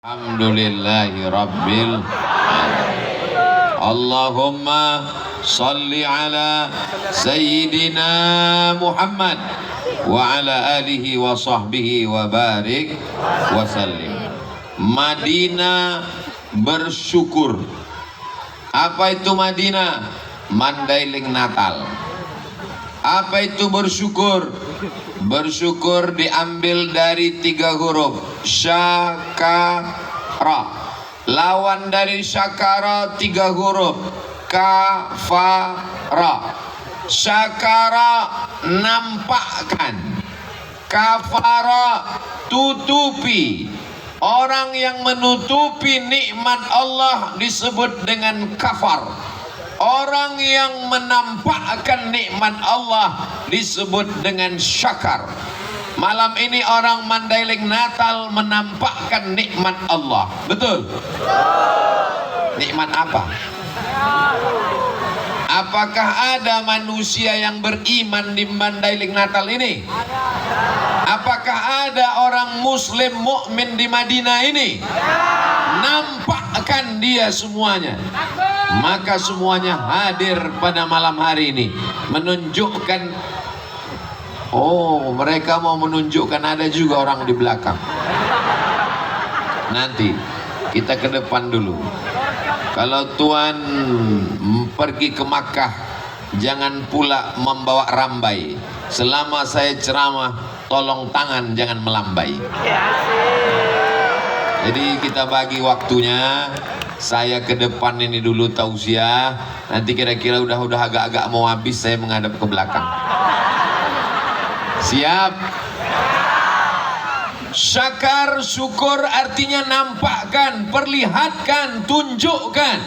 Alhamdulillahi Rabbil Alamin. Allahumma salli ala Sayyidina Muhammad wa ala alihi wa sahbihi wa barik wa sallim. Madinah bersyukur. Apa itu Madinah? Mandailing Natal. Apa itu bersyukur? Bersyukur diambil dari 3 huruf syakara. Lawan dari syakara 3 huruf kafara. Syakara nampakkan, kafara tutupi. Orang yang menutupi nikmat Allah disebut dengan kafar. Orang yang menampakkan nikmat Allah disebut dengan syakar. Malam ini orang Mandailing Natal menampakkan nikmat Allah. Betul? Nikmat apa? Apakah ada manusia yang beriman di Mandailing Natal ini? Apakah ada orang muslim mukmin di Madinah ini? Nampakkan dia semuanya. Maka semuanya hadir pada malam hari ini menunjukkan, oh mereka mau menunjukkan ada juga orang di belakang. Nanti kita ke depan dulu. Kalau Tuhan pergi ke Makkah, jangan pula membawa rambai. Selama saya ceramah, tolong tangan jangan melambai. Jadi kita bagi waktunya. Saya ke depan ini dulu tausiah. Nanti kira-kira udah agak-agak mau habis, saya menghadap ke belakang. Siap? Syakar, syukur artinya nampakkan, perlihatkan, tunjukkan.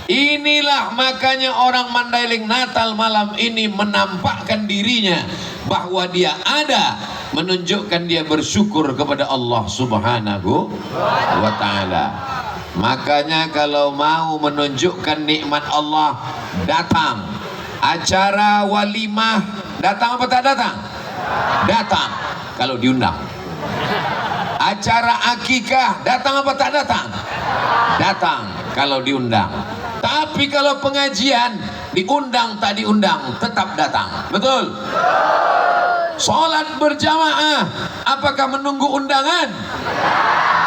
Inilah makanya orang Mandailing Natal malam ini menampakkan dirinya bahwa dia ada, menunjukkan dia bersyukur kepada Allah Subhanahu wa Ta'ala. Makanya kalau mau menunjukkan nikmat Allah, datang. Acara walimah, datang apa tak datang? Datang kalau diundang. Acara akikah, datang apa tak datang? Datang kalau diundang. Tapi kalau pengajian, diundang tak diundang, tetap datang. Betul? Sholat berjamaah, apakah menunggu undangan?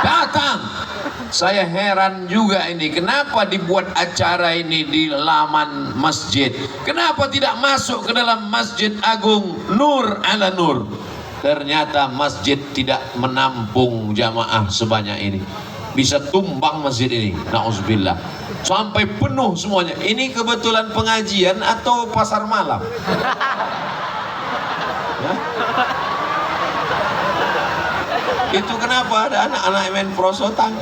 Datang. Saya heran juga ini, kenapa dibuat acara ini di laman masjid? Kenapa tidak masuk ke dalam Masjid Agung Nur ala Nur? Ternyata masjid tidak menampung jamaah sebanyak ini. Bisa tumbang masjid ini, na'udzubillah. Sampai penuh semuanya. Ini kebetulan pengajian atau pasar malam? Ya? Itu kenapa ada anak-anak main prosotan?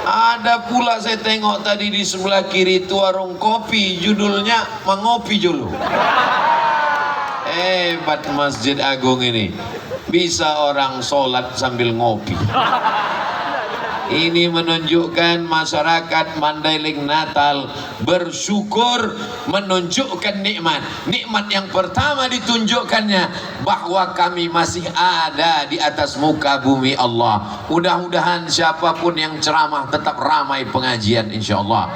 Ada pula saya tengok tadi di sebelah kiri itu warung kopi, judulnya mengopi dulu. Hebat Masjid Agung ini, bisa orang sholat sambil ngopi. Ini menunjukkan masyarakat Mandailing Natal bersyukur, menunjukkan nikmat. Nikmat yang pertama ditunjukkannya bahwa kami masih ada di atas muka bumi Allah. Mudah-mudahan siapapun yang ceramah tetap ramai pengajian insyaallah.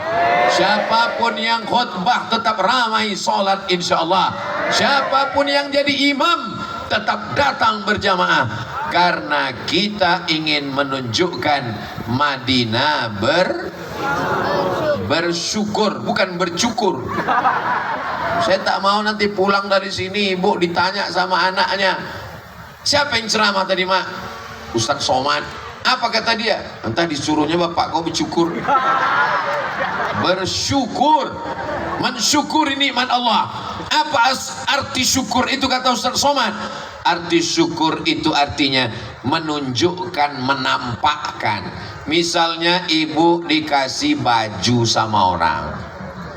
Siapapun yang khutbah tetap ramai sholat insyaallah. Siapapun yang jadi imam tetap datang berjamaah. Karena kita ingin menunjukkan Madinah bersyukur, bukan bercukur. Saya tak mau nanti pulang dari sini ibu ditanya sama anaknya, siapa yang ceramah tadi mak? Ustaz Somad. Apa kata dia? Entah disuruhnya bapak kau bersyukur. Bersyukur, mensyukuri nikmat Allah. Apa arti syukur itu kata Ustaz Somad? Arti syukur itu artinya menunjukkan, menampakkan. Misalnya ibu dikasih baju sama orang,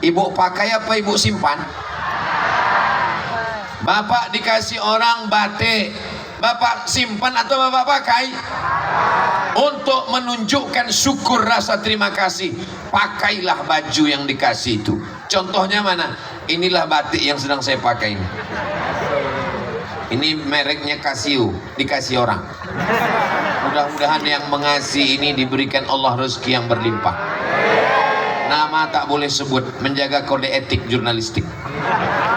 ibu pakai apa ibu simpan? Bapak dikasih orang batik, bapak simpan atau bapak pakai? Untuk menunjukkan syukur rasa terima kasih, pakailah baju yang dikasih itu. Contohnya mana? Inilah batik yang sedang saya pakai ini. Ini mereknya Casio, dikasih orang. Mudah-mudahan yang mengasih ini diberikan Allah rezeki yang berlimpah. Nama tak boleh sebut, menjaga kode etik jurnalistik.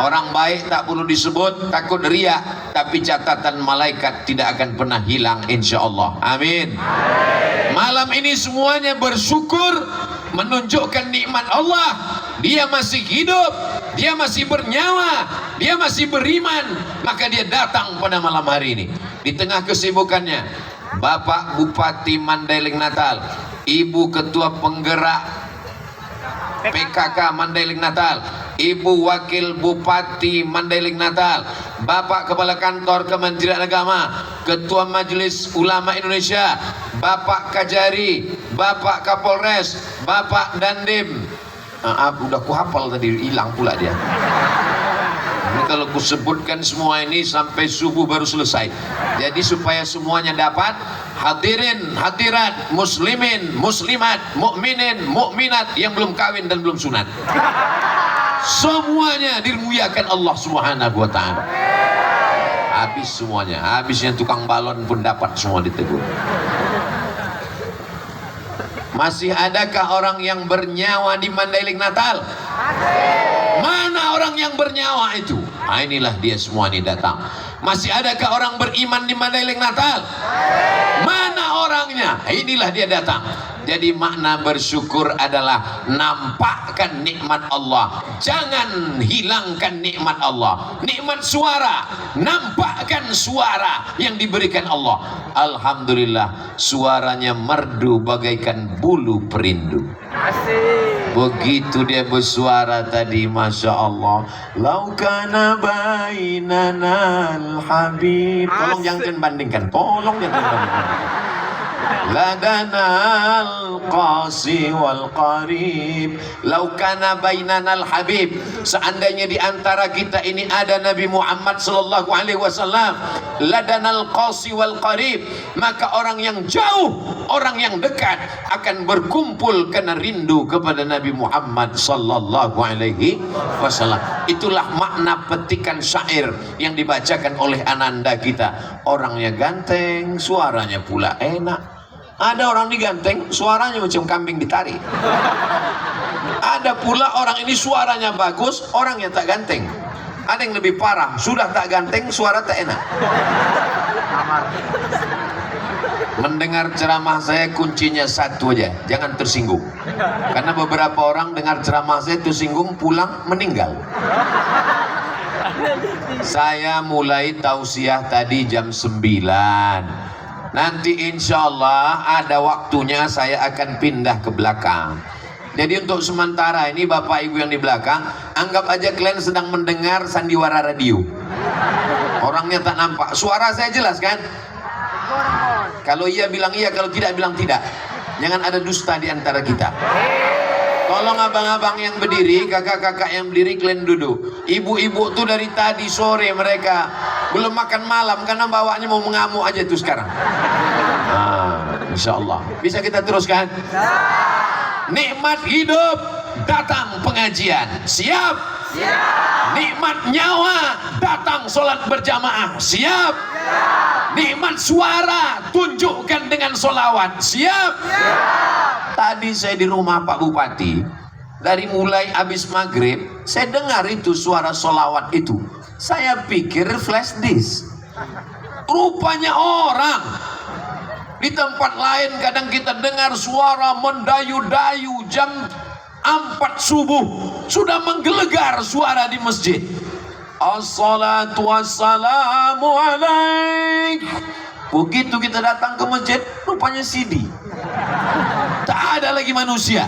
Orang baik tak perlu disebut, takut riak, tapi catatan malaikat tidak akan pernah hilang insya Allah. Amin. Malam ini semuanya bersyukur, menunjukkan nikmat Allah. Dia masih hidup, dia masih bernyawa, dia masih beriman, maka dia datang pada malam hari ini. Di tengah kesibukannya, Bapak Bupati Mandailing Natal, Ibu Ketua Penggerak PKK Mandailing Natal, Ibu Wakil Bupati Mandailing Natal, Bapak Kepala Kantor Kementerian Agama, Ketua Majelis Ulama Indonesia, Bapak Kajari, Bapak Kapolres, Bapak Dandim. Udah kuhafal tadi, hilang pula dia. Ini kalau kusebutkan semua ini sampai subuh baru selesai. Jadi supaya semuanya dapat, hadirin, hadirat, muslimin, muslimat, mukminin, mukminat yang belum kawin dan belum sunat, semuanya dimuliakan Allah Subhanahu wa taala. Habis semuanya, habisnya tukang balon pun dapat semua ditegur. Masih adakah orang yang bernyawa di Mandailing Natal? Mana orang yang bernyawa itu? Nah, inilah dia semua ini datang. Masih adakah orang beriman di Mandailing Natal? Mana orangnya? Inilah dia datang. Jadi makna bersyukur adalah nampakkan nikmat Allah, jangan hilangkan nikmat Allah. Nikmat suara, nampakkan suara yang diberikan Allah. Alhamdulillah, suaranya merdu bagaikan bulu perindu. Begitu dia bersuara tadi, Masya Allah. Laukana bainana al-habib. Tolong jangan bandingkan, tolong jangan bandingkan. Ladanal qasi wal qarib. Laukana bainanal habib. Seandainya di antara kita ini ada Nabi Muhammad sallallahu alaihi wasallam, ladanal qasi wal qarib, maka orang yang jauh, orang yang dekat akan berkumpul karena rindu kepada Nabi Muhammad sallallahu alaihi wasallam. Itulah makna petikan syair yang dibacakan oleh ananda kita. Orangnya ganteng, suaranya pula enak. Ada orang diganteng, suaranya macam kambing ditarik. Ada pula orang ini suaranya bagus, orangnya tak ganteng. Ada yang lebih parah, sudah tak ganteng, suara tak enak. Mendengar ceramah saya kuncinya satu aja, jangan tersinggung. Karena beberapa orang dengar ceramah saya tersinggung, pulang meninggal. Saya mulai tausiah tadi jam 9. Nanti insya Allah ada waktunya saya akan pindah ke belakang. Jadi untuk sementara ini Bapak Ibu yang di belakang, anggap aja kalian sedang mendengar sandiwara radio. Orangnya tak nampak, suara saya jelas kan? Kalau iya bilang iya, kalau tidak bilang tidak. Jangan ada dusta di antara kita. Tolong abang-abang yang berdiri, kakak-kakak yang berdiri, kalian duduk. Ibu-ibu tuh dari tadi sore mereka belum makan malam karena bawanya mau mengamuk aja tuh sekarang. Insya Allah bisa kita teruskan. Nikmat hidup, datang pengajian, siap? Siap. Nikmat nyawa, datang sholat berjamaah, siap? Siap. Nikmat suara, tunjukkan dengan sholawat, siap? Siap. Tadi saya di rumah Pak Bupati, dari mulai habis maghrib saya dengar itu suara sholawat itu. Saya pikir flash disk, rupanya orang. Di tempat lain kadang kita dengar suara mendayu-dayu jam 4 subuh sudah menggelegar suara di masjid. Assalatu wassalamu alaik. Begitu kita datang ke masjid, rupanya CD. Tak ada lagi manusia.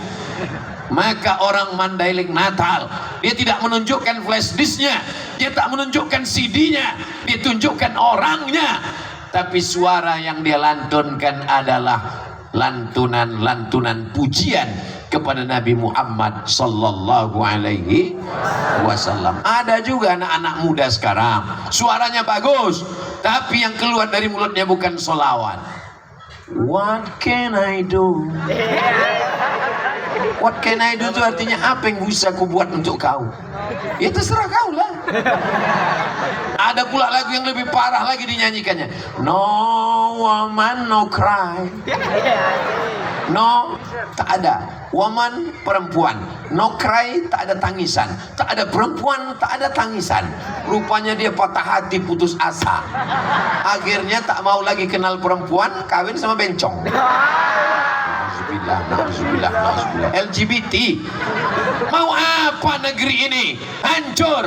Maka orang Mandailing Natal, dia tidak menunjukkan flash disknya, dia tak menunjukkan CD-nya, dia tunjukkan orangnya. Tapi suara yang dia lantunkan adalah lantunan-lantunan pujian kepada Nabi Muhammad sallallahu alaihi wasallam. Ada juga anak-anak muda sekarang, suaranya bagus, tapi yang keluar dari mulutnya bukan sholawat. What can I do? What can I do itu artinya apa yang bisa ku buat untuk kau? Ya terserah kau lah. Ada pula lagu yang lebih parah lagi dinyanyikannya. No woman no cry. No, tak ada. Woman, perempuan. No cry, tak ada tangisan. Tak ada perempuan, tak ada tangisan. Rupanya dia patah hati, putus asa. Akhirnya tak mau lagi kenal perempuan, kawin sama bencong. Nauzubillah. LGBT. Mau apa negeri ini? Hancur.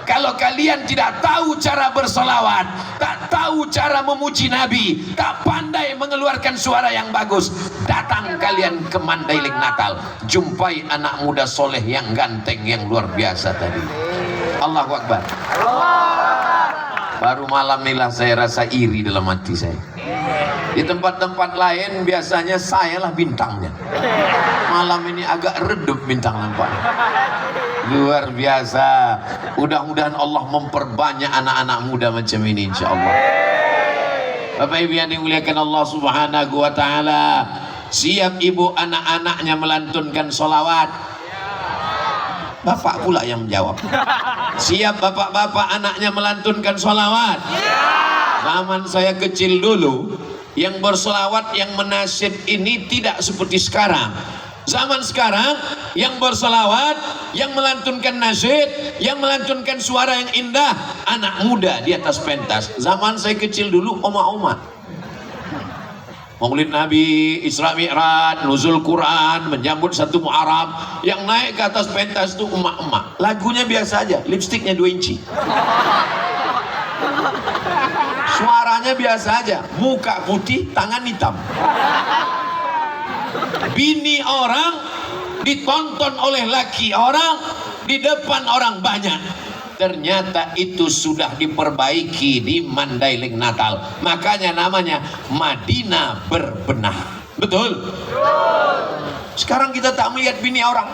Kalau kalian tidak tahu cara bersolawat, tak tahu cara memuji Nabi, tak pandai mengeluarkan suara yang bagus, datang kalian ke Mandailing Natal, jumpai anak muda soleh yang ganteng, yang luar biasa tadi. Allahu Akbar. Baru malam inilah saya rasa iri dalam hati saya. Di tempat-tempat lain biasanya sayalah bintangnya. Malam ini agak redup bintang nampaknya. Luar biasa. Mudah-mudahan Allah memperbanyak anak-anak muda macam ini, insya Allah. Bapak Ibu yang dimuliakan Allah Subhanahu wa Ta'ala, siap ibu anak-anaknya melantunkan solawat? Bapak pula yang menjawab. Siap bapak-bapak anaknya melantunkan solawat? Zaman saya kecil dulu, yang bersolawat, yang menasyid ini tidak seperti sekarang. Zaman sekarang yang bersolawat, yang melantunkan nasyid, yang melantunkan suara yang indah, anak muda di atas pentas. Zaman saya kecil dulu oma-oma, Maulid Nabi, Isra Mi'raj, nuzul Quran, menyambut 1 Muharram, yang naik ke atas pentas itu emak-emak. Lagunya biasa aja, lipstiknya 2 inci. Suaranya biasa aja, muka putih, tangan hitam. Bini orang ditonton oleh laki orang di depan orang banyak. Ternyata itu sudah diperbaiki di Mandailing Natal. Makanya namanya Madinah berbenah. Betul? Sekarang kita tak melihat bini orang.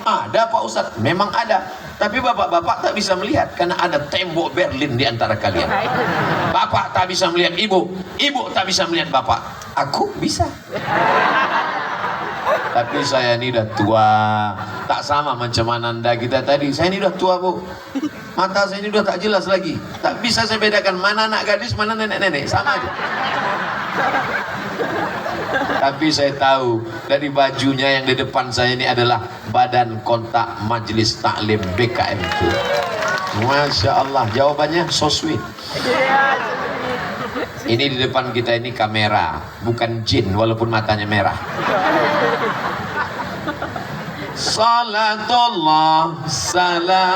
Ada Pak Ustadz? Memang ada. Tapi bapak-bapak tak bisa melihat karena ada tembok Berlin di antara kalian. Bapak tak bisa melihat ibu, ibu tak bisa melihat bapak. Aku bisa. Tapi saya ini udah tua, tak sama macam Ananda kita tadi. Saya ini udah tua, Bu. Mata saya ini udah tak jelas lagi. Tak bisa saya bedakan mana anak gadis, mana nenek-nenek. Sama aja. Tapi saya tahu dari bajunya yang di depan saya ini adalah Badan Kontak Majelis Taklim BKMQ. Masya Allah, jawabannya so sweet. Ini di depan kita ini kamera, bukan jin walaupun matanya merah. Salatullah, salamullah.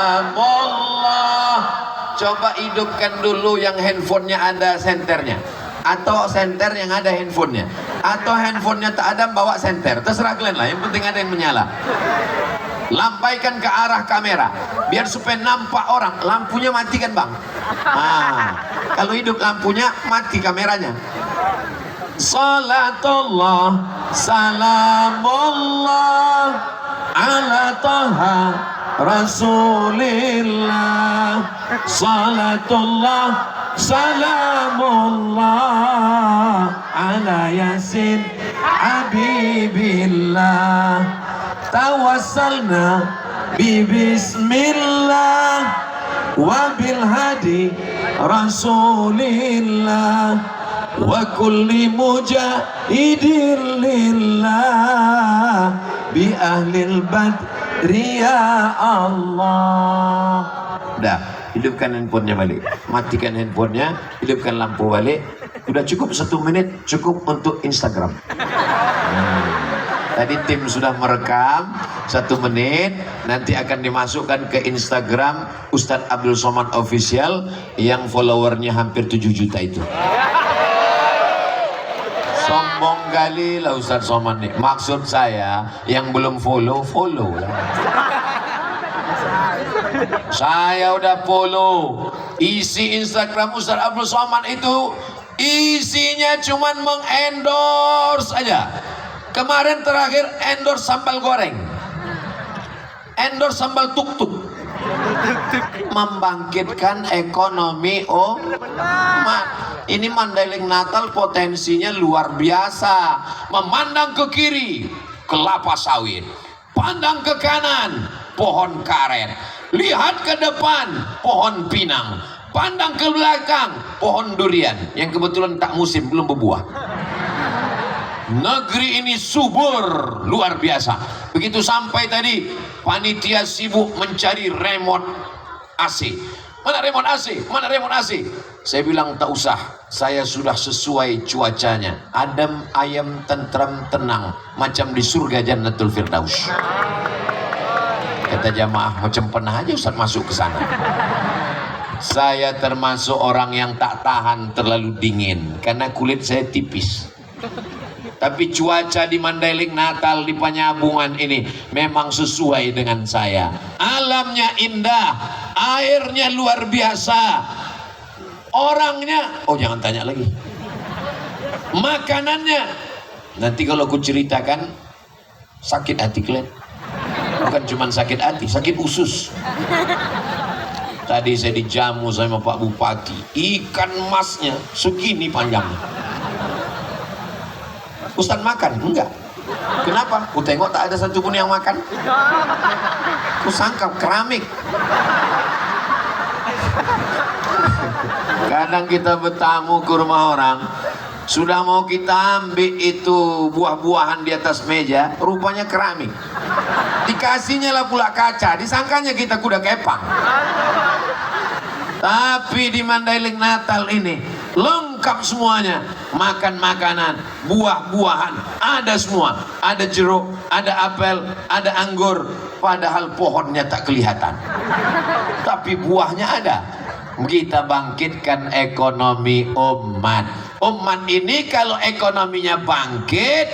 Coba hidupkan dulu yang handphonenya ada senternya, atau senter yang ada handphonenya, atau handphonenya tak ada bawa senter, terserah kalian lah, yang penting ada yang menyala. Lampaikan ke arah kamera biar supaya nampak orang. Lampunya mati kan bang? Kalau hidup lampunya mati kameranya. Salatullah, salamullah ala taha rasulillah. Salatullah, salamullah ala yasin habibillah. Tawassalna bismillah wa bil hadi rasulillah wa kulli mujahidin lillah bi ahlil badri ya Allah. Dah, hidupkan handphonenya balik, matikan handphonenya, hidupkan lampu balik. Udah cukup 1 menit, cukup untuk Instagram. Tadi tim sudah merekam 1 menit, nanti akan dimasukkan ke Instagram Ustadz Abdul Somad Official yang followernya hampir 7 juta itu. Sombong kali lah Ustadz Somad nih. Maksud saya yang belum follow, follow lah. Saya udah follow. Isi Instagram Ustadz Abdul Somad itu isinya cuman mengendorse aja. Kemarin terakhir endorse sambal goreng, endorse sambal tuk-tuk, membangkitkan ekonomi Ini Mandailing Natal potensinya luar biasa. Memandang ke kiri, kelapa sawit. Pandang ke kanan, pohon karet. Lihat ke depan, pohon pinang. pandang ke belakang, pohon durian yang kebetulan tak musim, belum berbuah. Negeri ini subur luar biasa. Begitu sampai tadi, panitia sibuk mencari remote AC. Mana remote AC? Mana remote AC? Saya bilang tak usah, saya sudah sesuai cuacanya. Adem, ayam, tentram, tenang, macam di surga Jannatul Firdaus. Kata jamaah, macam pernah aja Ustaz masuk ke sana. Saya termasuk orang yang tak tahan terlalu dingin karena kulit saya tipis. Tapi cuaca di Mandailing, Natal, di Panyabungan ini memang sesuai dengan saya. Alamnya indah, airnya luar biasa, orangnya, oh jangan tanya lagi, makanannya, nanti kalau aku ceritakan sakit hati kalian. Bukan cuma sakit hati, sakit usus. Tadi saya dijamu sama Pak Bupati, ikan masnya segini panjangnya. Ustaz makan? Enggak. Kenapa? Ku tengok tak ada satupun yang makan. Ku sangka keramik. Kadang kita bertamu ke rumah orang, sudah mau kita ambil itu buah-buahan di atas meja, rupanya keramik. Dikasihnya lah pula kaca, disangkanya kita kuda kepang. Tapi di Mandailing Natal ini lengkap semuanya, makan makanan, buah-buahan, ada semua, ada jeruk, ada apel, ada anggur, padahal pohonnya tak kelihatan, tapi buahnya ada. Kita bangkitkan ekonomi umat. Umat ini kalau ekonominya bangkit,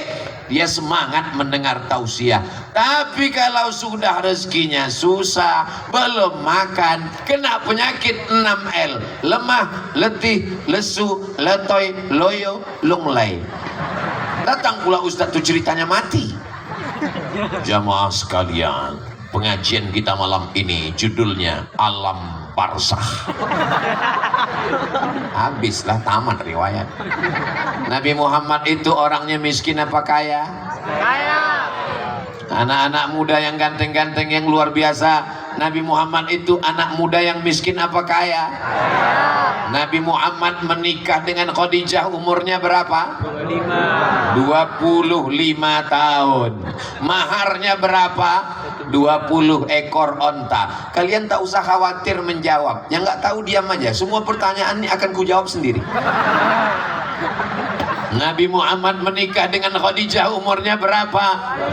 dia semangat mendengar tausiah. Tapi kalau sudah rezekinya susah, belum makan, kena penyakit 6L, lemah, letih, lesu, letoy, loyo, lunglai. Datang pula Ustadz tuh ceritanya mati. Jamaah sekalian, pengajian kita malam ini judulnya Alam Barzakh. Habislah, tamat riwayat. Nabi Muhammad itu orangnya miskin apa kaya? Kaya. Anak-anak muda yang ganteng-ganteng yang luar biasa, Nabi Muhammad itu anak muda yang miskin apa kaya? Kaya. Nabi Muhammad menikah dengan Khadijah umurnya berapa? 25 tahun. Maharnya berapa? 20 ekor onta. Kalian tak usah khawatir menjawab. Yang nggak tahu diam aja. Semua pertanyaan ini akan kujawab sendiri. Nabi Muhammad menikah dengan Khadijah umurnya berapa?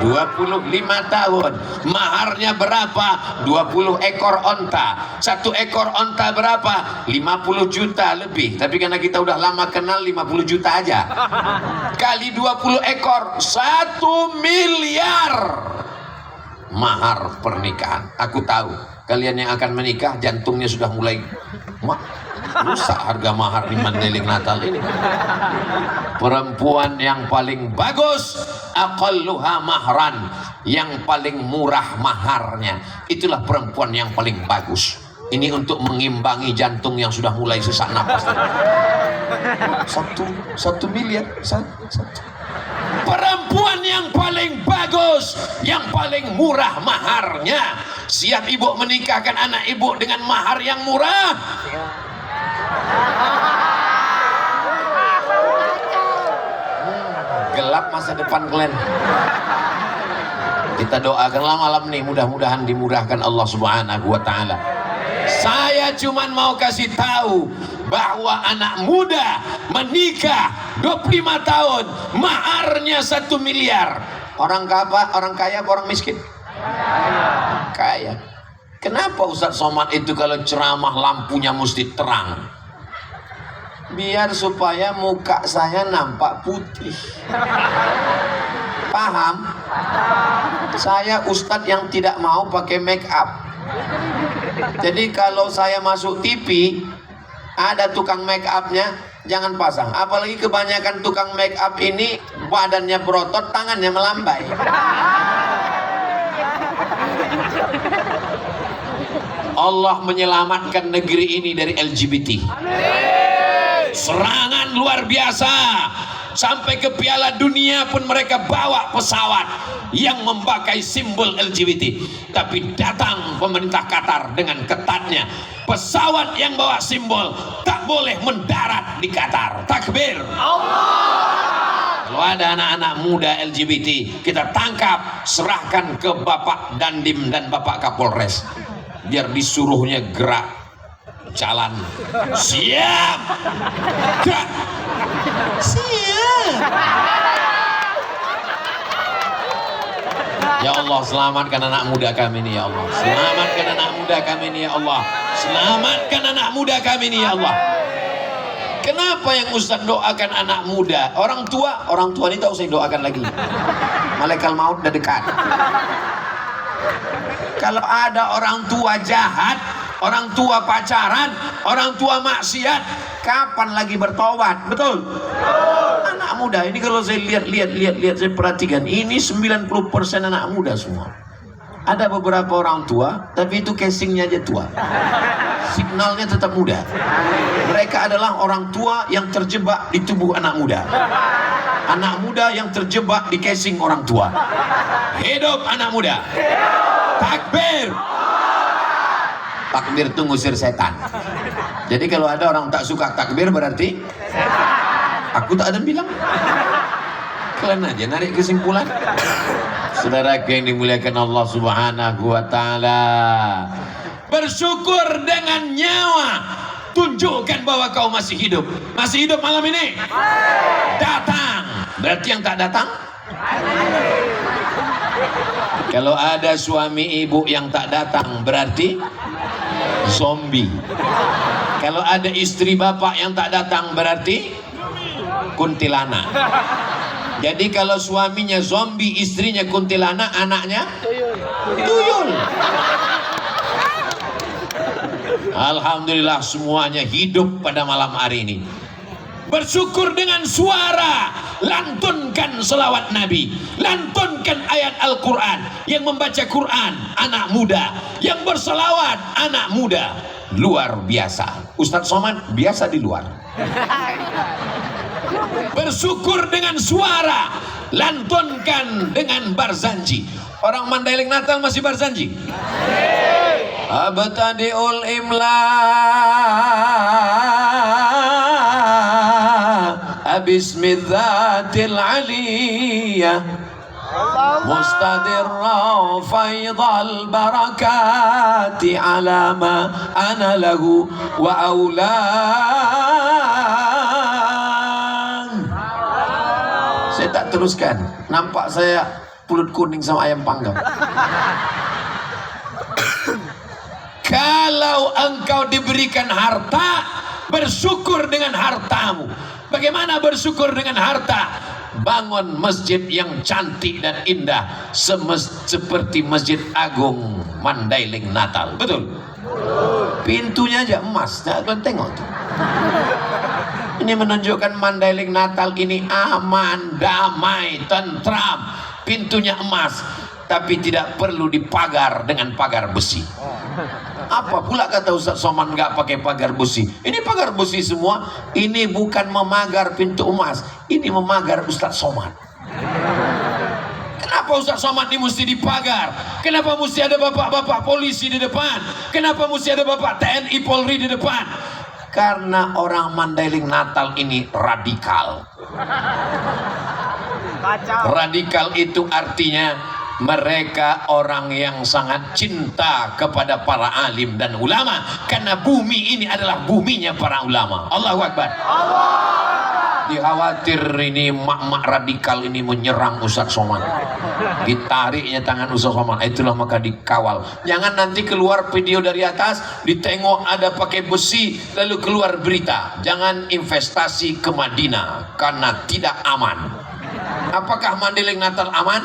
25 tahun. Maharnya berapa? 20 ekor onta. Satu ekor onta berapa? 50 juta lebih. Tapi karena kita udah lama kenal, 50 juta aja. Kali 20 ekor, 1 miliar mahar pernikahan. Aku tahu kalian yang akan menikah jantungnya sudah mulai rusak harga mahar di Mandailing Natal ini. Perempuan yang paling bagus, aqalluha mahran, yang paling murah maharnya, itulah perempuan yang paling bagus. Ini untuk mengimbangi jantung yang sudah mulai sesak napas. 1 miliar. Perempuan yang paling bagus, yang paling murah maharnya. Siap ibu menikahkan anak ibu dengan mahar yang murah? Gelap masa depan kalian. Kita doakanlah malam ini, mudah-mudahan dimurahkan Allah Subhanahu wa Ta'ala. Saya cuman mau kasih tahu bahwa anak muda menikah 25 tahun, maharnya 1 miliar. Orang kaya apa orang miskin? Kaya. Kenapa Ustadz Somad itu kalau ceramah lampunya mesti terang? Biar supaya muka saya nampak putih. Paham? Saya Ustadz yang tidak mau pakai make up. Jadi kalau saya masuk TV, ada tukang make upnya, jangan pasang. Apalagi kebanyakan tukang make up ini badannya berotot, tangannya melambai. Allah menyelamatkan negeri ini dari LGBT. Serangan luar biasa sampai ke Piala Dunia pun mereka bawa pesawat yang memakai simbol LGBT. Tapi datang pemerintah Qatar dengan ketatnya, pesawat yang bawa simbol tak boleh mendarat di Qatar. Takbir Allah. Kalau ada anak-anak muda LGBT, kita tangkap, serahkan ke Bapak Dandim dan Bapak Kapolres, biar disuruhnya gerak jalan. Siap, gerak, siap. Ya Allah, selamatkan anak muda kami ini ya Allah. Selamatkan anak muda kami ini ya Allah. Selamatkan anak muda kami ini ya Allah. Kenapa yang Ustaz doakan anak muda? Orang tua ini tak usah doakan lagi. Malaikat maut udah dekat. Kalau ada orang tua jahat, orang tua pacaran, orang tua maksiat, kapan lagi bertobat? Betul? Anak muda ini kalau saya lihat, saya perhatikan, ini 90% anak muda semua. Ada beberapa orang tua, tapi itu casingnya aja tua, signalnya tetap muda. Mereka adalah orang tua yang terjebak di tubuh anak muda, anak muda yang terjebak di casing orang tua. Hidup anak muda. Takbir. Takbir itu ngusir setan. Jadi kalau ada orang tak suka takbir berarti aku tak ada bilang. Kalian aja narik kesimpulan. Saudara yang dimuliakan Allah Subhanahu wa taala, bersyukur dengan nyawa, tunjukkan bahwa kau masih hidup. Masih hidup malam ini? Datang. Berarti yang tak datang? Kalau ada suami ibu yang tak datang berarti zombie. Kalau ada istri bapak yang tak datang berarti kuntilanak. Jadi kalau suaminya zombie, istrinya kuntilanak, anaknya tuyul. Alhamdulillah semuanya hidup pada malam hari ini. Bersyukur dengan suara, lantunkan selawat Nabi, lantunkan ayat Al-Quran. Yang membaca Quran anak muda, yang berselawat anak muda. Luar biasa. Ustadz Somad biasa di luar. Bersyukur dengan suara, lantunkan dengan barzanji. Orang Mandailing Natal masih barzanji? Abtadi'ul imla bismidzatil aliyah mustadirra faidal barakati ala ma ana lahu wa aulan. Saya tak teruskan, nampak saya pulut kuning sama ayam panggang. Kalau engkau diberikan harta, bersyukur dengan hartamu. Bagaimana bersyukur dengan harta? Bangun masjid yang cantik dan indah seperti Masjid Agung Mandailing Natal. Betul? Pintunya aja emas. Kalian tengok tuh. Ini menunjukkan Mandailing Natal ini aman, damai, tentram. Pintunya emas, tapi tidak perlu dipagar dengan pagar besi. Apa pula kata Ustaz Somad nggak pakai pagar besi? Ini pagar besi semua. Ini bukan memagar pintu emas, ini memagar Ustaz Somad. Kenapa Ustaz Somad ini mesti dipagar? Kenapa mesti ada bapak-bapak polisi di depan? Kenapa mesti ada bapak TNI Polri di depan? Karena orang Mandailing Natal ini radikal. Radikal itu artinya mereka orang yang sangat cinta kepada para alim dan ulama, karena bumi ini adalah buminya para ulama. Allahu Akbar. Dikhawatir ini mak-mak radikal ini menyerang Ustaz Somad, ditariknya tangan Ustaz Somad, itulah maka dikawal. Jangan nanti keluar video dari atas, ditengok ada pakai besi, lalu keluar berita jangan investasi ke Madinah karena tidak aman. Apakah Mandailing Natal aman?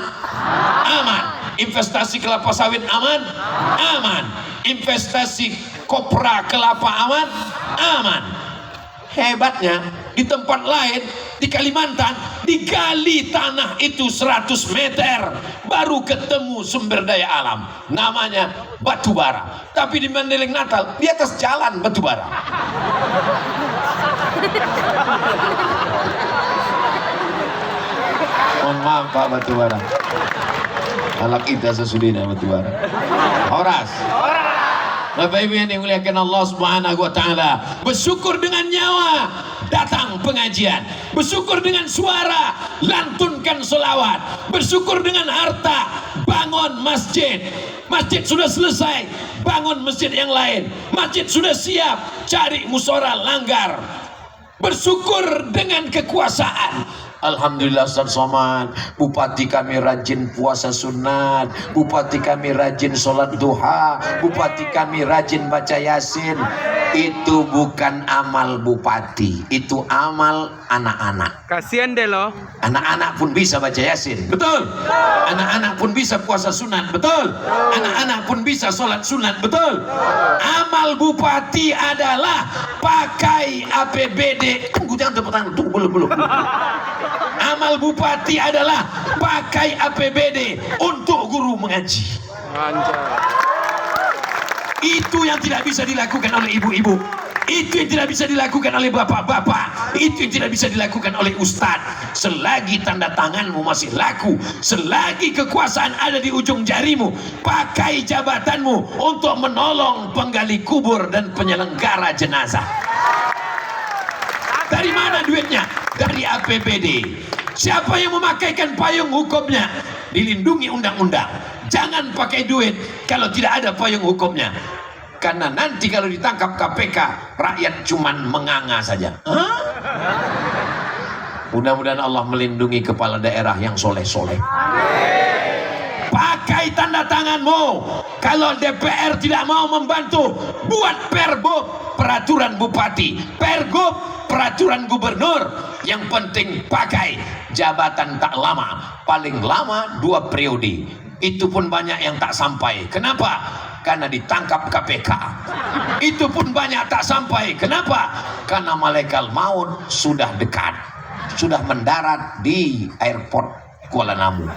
Aman. Investasi kelapa sawit aman? Aman. Investasi kopra kelapa aman? Aman. Hebatnya di tempat lain, di Kalimantan, digali tanah itu 100 meter baru ketemu sumber daya alam, namanya batu bara. Tapi di Mandailing Natal di atas jalan batu bara. Mohon maaf Pak Batubara. Alak kita sesudina Batubara. Horas. Bapak Ibu yang dimuliakan Allah Subhanahu wa taala, bersyukur dengan nyawa datang pengajian, bersyukur dengan suara lantunkan selawat, bersyukur dengan harta bangun masjid. Masjid sudah selesai, bangun masjid yang lain. Masjid sudah siap, cari musyawarah langgar. Bersyukur dengan kekuasaan. Alhamdulillah Ustaz Somad, bupati kami rajin puasa sunat, bupati kami rajin sholat duha, bupati kami rajin baca yasin. Itu bukan amal bupati, itu amal anak-anak. Kasihan deh lo. Anak-anak pun bisa baca yasin, betul. Anak-anak pun bisa puasa sunat, betul. Anak-anak pun bisa sholat sunat, betul. Amal bupati adalah pakai APBD. Tunggu, jangan tepuk tangan, tunggu, belum. Amal bupati adalah pakai APBD untuk guru mengaji. Itu yang tidak bisa dilakukan oleh ibu-ibu. Itu yang tidak bisa dilakukan oleh bapak-bapak. Itu yang tidak bisa dilakukan oleh ustadz. Selagi tanda tanganmu masih laku, selagi kekuasaan ada di ujung jarimu, pakai jabatanmu untuk menolong penggali kubur dan penyelenggara jenazah. Dari mana duitnya? Dari APBD. Siapa yang memakaikan payung hukumnya? Dilindungi undang-undang. Jangan pakai duit kalau tidak ada payung hukumnya. Karena nanti kalau ditangkap KPK, rakyat cuman menganga saja. Mudah-mudahan Allah melindungi kepala daerah yang soleh-soleh. Pakai tanda tanganmu. Kalau DPR tidak mau membantu, buat Pergub, peraturan bupati, Pergub, peraturan gubernur. Yang penting pakai jabatan tak lama, paling lama 2 periode. Itu pun banyak yang tak sampai. Kenapa? Karena ditangkap KPK. Itu pun banyak tak sampai. Kenapa? Karena malaikat maut sudah dekat, sudah mendarat di airport Kuala Namu.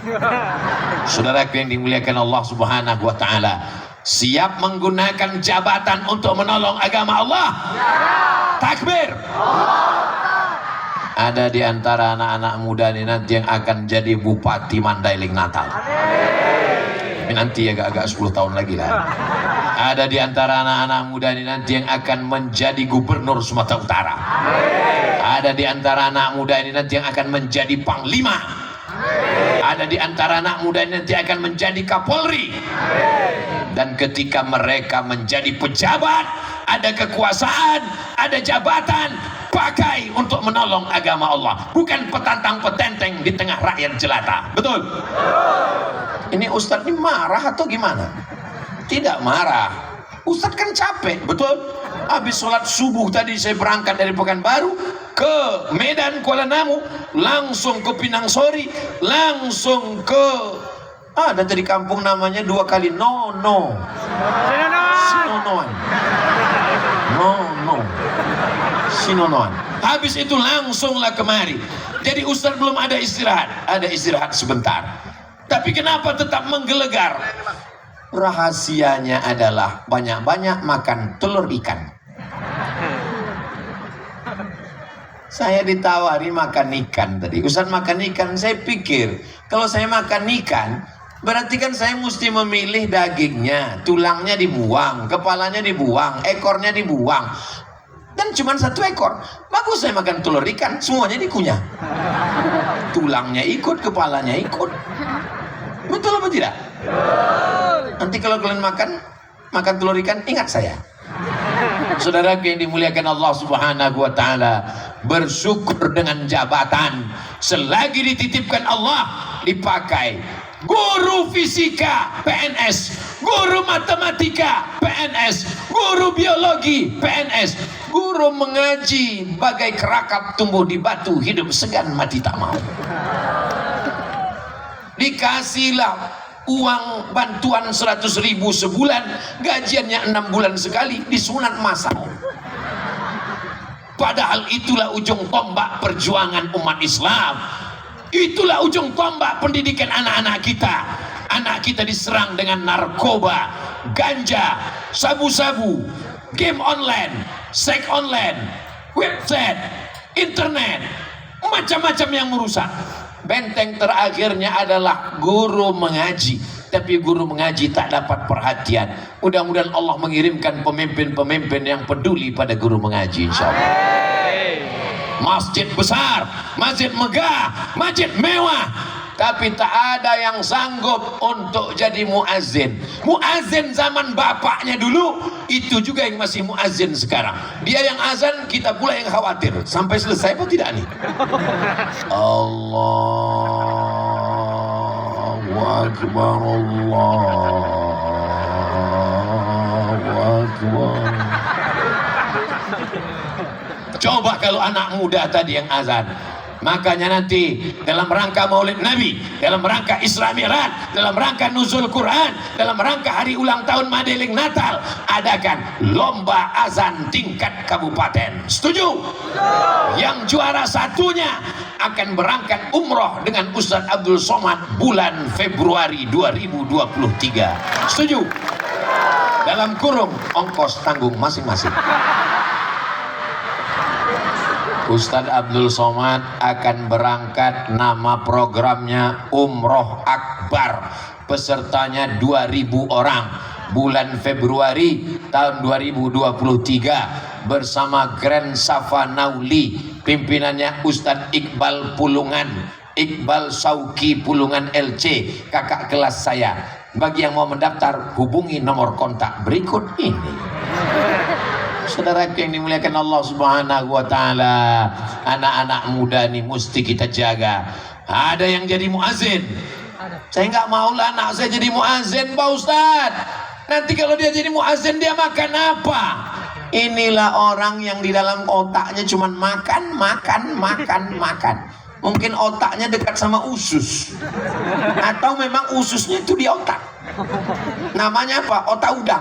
Saudaraku yang dimuliakan Allah Subhanahu wa taala, siap menggunakan jabatan untuk menolong agama Allah? Takbir. Ada di antara anak-anak muda ini nanti yang akan jadi bupati Mandailing Natal. Nanti agak-agak 10 tahun lagi lah. Ada di antara anak-anak muda ini nanti yang akan menjadi gubernur Sumatera Utara. Ada di antara anak muda ini nanti yang akan menjadi panglima. Ada di antara anak muda ini nanti akan menjadi Kapolri. Dan ketika mereka menjadi pejabat, ada kekuasaan, ada jabatan, pakai untuk menolong agama Allah, bukan petantang petenteng di tengah rakyat jelata. Betul? Ini Ustadz ini marah atau gimana? Tidak marah. Ustadz kan capek, betul? Habis sholat subuh tadi saya berangkat dari Pekanbaru ke Medan Kuala Namu, langsung ke Pinang Sori, langsung ke ada tadi kampung namanya 2 kali Sinonoan. Sinonoan. Habis itu langsunglah kemari. Jadi Ustadz belum ada istirahat, ada istirahat sebentar. Tapi kenapa tetap menggelegar? Rahasianya adalah banyak-banyak makan telur ikan. Saya ditawari makan ikan tadi. Ustadz makan ikan, saya pikir kalau saya makan ikan, berarti kan saya mesti memilih dagingnya, tulangnya dibuang, kepalanya dibuang, ekornya dibuang. Dan cuma 1 ekor. Bagus saya makan telur ikan, semuanya dikunyah. Tulangnya ikut, kepalanya ikut. Betul apa tidak? Nanti kalau kalian makan telur ikan, ingat saya. Saudara yang dimuliakan Allah Subhanahu wa taala, bersyukur dengan jabatan selagi dititipkan Allah dipakai. Guru fisika PNS, guru matematika PNS, guru biologi PNS, guru mengaji bagai kerakap tumbuh di batu, hidup segan mati tak mau. Dikasihlah uang bantuan 100.000 sebulan, gajiannya 6 bulan sekali, disunat massal. Padahal itulah ujung tombak perjuangan umat Islam. Itulah ujung tombak pendidikan anak-anak kita. Anak kita diserang dengan narkoba, ganja, sabu-sabu, game online, seks online, website, internet, macam-macam yang merusak. Benteng terakhirnya adalah guru mengaji, tapi guru mengaji tak dapat perhatian. Mudah-mudahan Allah mengirimkan pemimpin-pemimpin yang peduli pada guru mengaji, insyaallah. Masjid besar, masjid megah, masjid mewah, tapi tak ada yang sanggup untuk jadi muazzin. Muazzin zaman bapaknya dulu, itu juga yang masih muazzin sekarang. Dia yang azan, kita pula yang khawatir sampai selesai apa tidak nih. Allahu Akbar, Allahu Akbar. Coba kalau anak muda tadi yang azan. Makanya nanti dalam rangka Maulid Nabi, dalam rangka Isra Mi'raj, dalam rangka Nuzul Quran, dalam rangka hari ulang tahun Mandailing Natal, adakan lomba azan tingkat kabupaten. Setuju? Yang juara satunya akan berangkat umroh dengan Ustadz Abdul Somad bulan Februari 2023. Setuju? Dalam kurung ongkos tanggung masing-masing. Ustadz Abdul Somad akan berangkat, nama programnya Umroh Akbar, pesertanya 2000 orang bulan Februari tahun 2023 bersama Grand Safa Nauli, pimpinannya Ustadz Iqbal Pulungan, Iqbal Sauki Pulungan LC, kakak kelas saya. Bagi yang mau mendaftar, hubungi nomor kontak berikut ini. Saudara yang dimuliakan Allah Subhanahu wa taala, anak-anak muda nih mesti kita jaga. Ada yang jadi muazin. Saya nggak mau lah anak saya jadi muazin, Pak Ustadz. Nanti kalau dia jadi muazin, dia makan apa? Inilah orang yang di dalam otaknya cuman makan. Mungkin otaknya dekat sama usus, atau memang ususnya itu di otak. Namanya apa? Otak udang.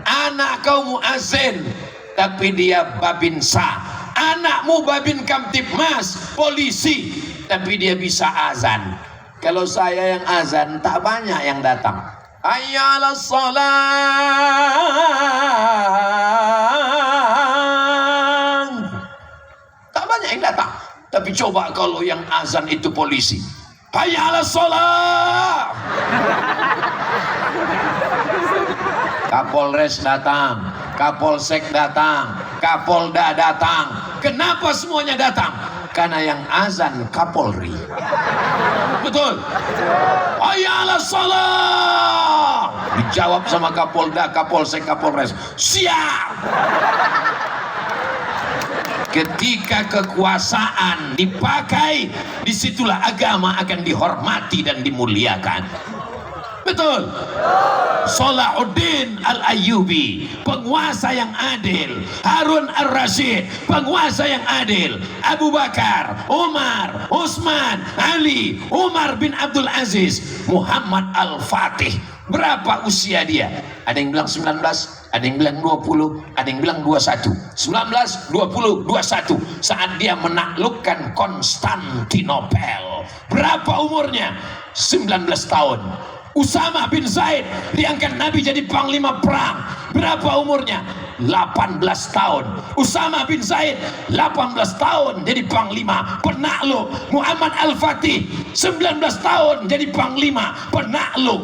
Anak kau muazin, tapi dia babinsa. Anakmu babin kamtipmas, polisi, tapi dia bisa azan. Kalau saya yang azan, tak banyak yang datang. Hayya 'alas shalah, tak banyak yang datang. Tapi coba kalau yang azan itu polisi, hayya 'alas shalah, Kapolres datang, Kapolsek datang, Kapolda datang. Kenapa semuanya datang? Karena yang azan Kapolri. Betul? Hayya 'alas shalah. Dijawab sama Kapolda, Kapolsek, Kapolres. Siap. Ketika kekuasaan dipakai, disitulah agama akan dihormati dan dimuliakan. Betul. Salahuddin Al-Ayyubi, penguasa yang adil. Harun Ar-Rasyid, penguasa yang adil. Abu Bakar, Umar, Utsman, Ali, Umar bin Abdul Aziz, Muhammad Al-Fatih. Berapa usia dia? Ada yang bilang 19, ada yang bilang 20, ada yang bilang 21. 19, 20, 21 saat dia menaklukkan Konstantinopel. Berapa umurnya? 19 tahun. Usama bin Zaid diangkat Nabi jadi panglima perang. Berapa umurnya? 18 tahun. Usama bin Zaid 18 tahun jadi panglima penakluk. Muhammad Al-Fatih 19 tahun jadi panglima penakluk.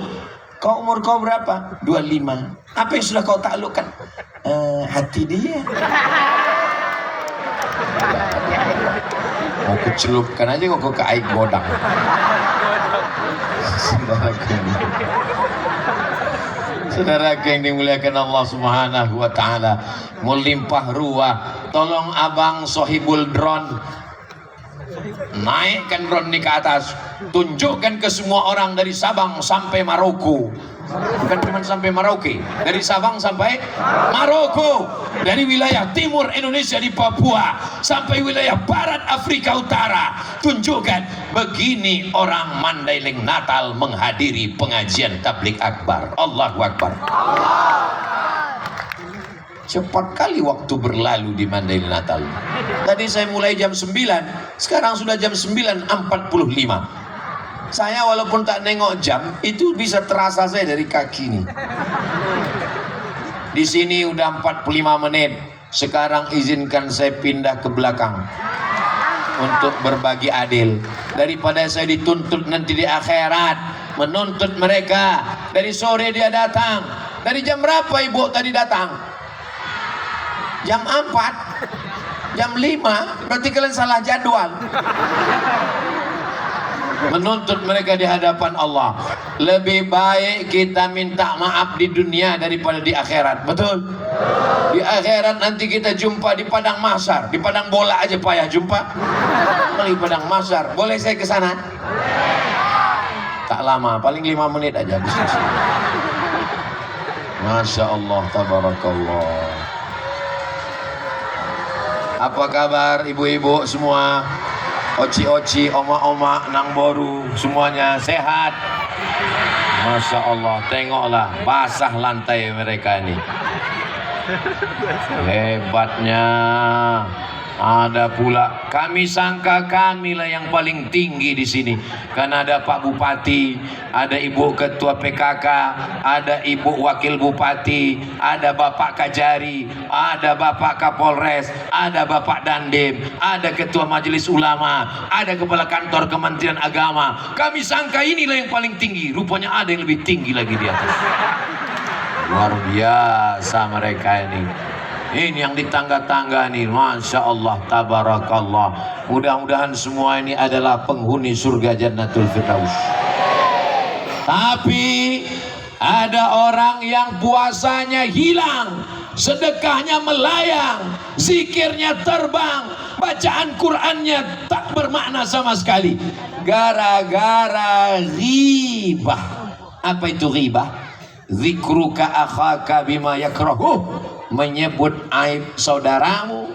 Kau umur kau berapa? 25. Apa yang sudah kau taklukkan? Hati dia. Mau kecelupkan aja kok ke air godang. Saudara yang dimuliakan Allah Subhanahu wa taala, melimpah ruah. Tolong abang sohibul drone, naikkan drone ini ke atas, tunjukkan ke semua orang dari Sabang sampai Maroko. Bukan cuma sampai Merauke, dari Sabang sampai Maroko, dari wilayah timur Indonesia di Papua sampai wilayah barat Afrika Utara. Tunjukkan begini orang Mandailing Natal menghadiri pengajian tabligh akbar. Allahu Akbar. Cepat kali waktu berlalu di Mandailing Natal. Tadi saya mulai jam 9, sekarang sudah jam 9.45. Saya walaupun tak nengok jam, itu bisa terasa saya dari kaki nih. Di sini udah 45 menit. Sekarang izinkan saya pindah ke belakang. untuk berbagi adil, daripada saya dituntut nanti di akhirat menuntut mereka. Dari sore dia datang. Dari jam berapa ibu tadi datang? Jam 4, jam 5. Berarti kalian salah jadwal. Menuntut mereka di hadapan Allah. Lebih baik kita minta maaf di dunia daripada di akhirat. Betul? Di akhirat nanti kita jumpa di padang mahsyar. Di padang bola aja payah jumpa. Di padang mahsyar. Boleh saya ke sana? Tak lama, paling 5 menit aja habis selesai. Masya Allah, tabarakallah. Apa kabar ibu-ibu semua? Oci-oci, oma-oma, nang boru, semuanya sehat. Masya Allah, tengoklah basah lantai mereka ini. Hebatnya. Ada pula, kami sangka kamilah yang paling tinggi di sini, karena ada Pak Bupati, ada Ibu Ketua PKK, ada Ibu Wakil Bupati, ada Bapak Kajari, ada Bapak Kapolres, ada Bapak Dandim, ada Ketua Majelis Ulama, ada Kepala Kantor Kementerian Agama. Kami sangka inilah yang paling tinggi, rupanya ada yang lebih tinggi lagi di atas. Luar biasa mereka ini. Ini yang di tangga-tangga nih, Masya Allah, tabarakallah. Mudah-mudahan semua ini adalah penghuni surga Jannatul Firdaus. Tapi ada orang yang puasanya hilang, sedekahnya melayang, zikirnya terbang, bacaan Qur'annya tak bermakna sama sekali, gara-gara ghibah. Apa itu ghibah? Zikruka akhaka bima yakrahu, menyebut aib saudaramu,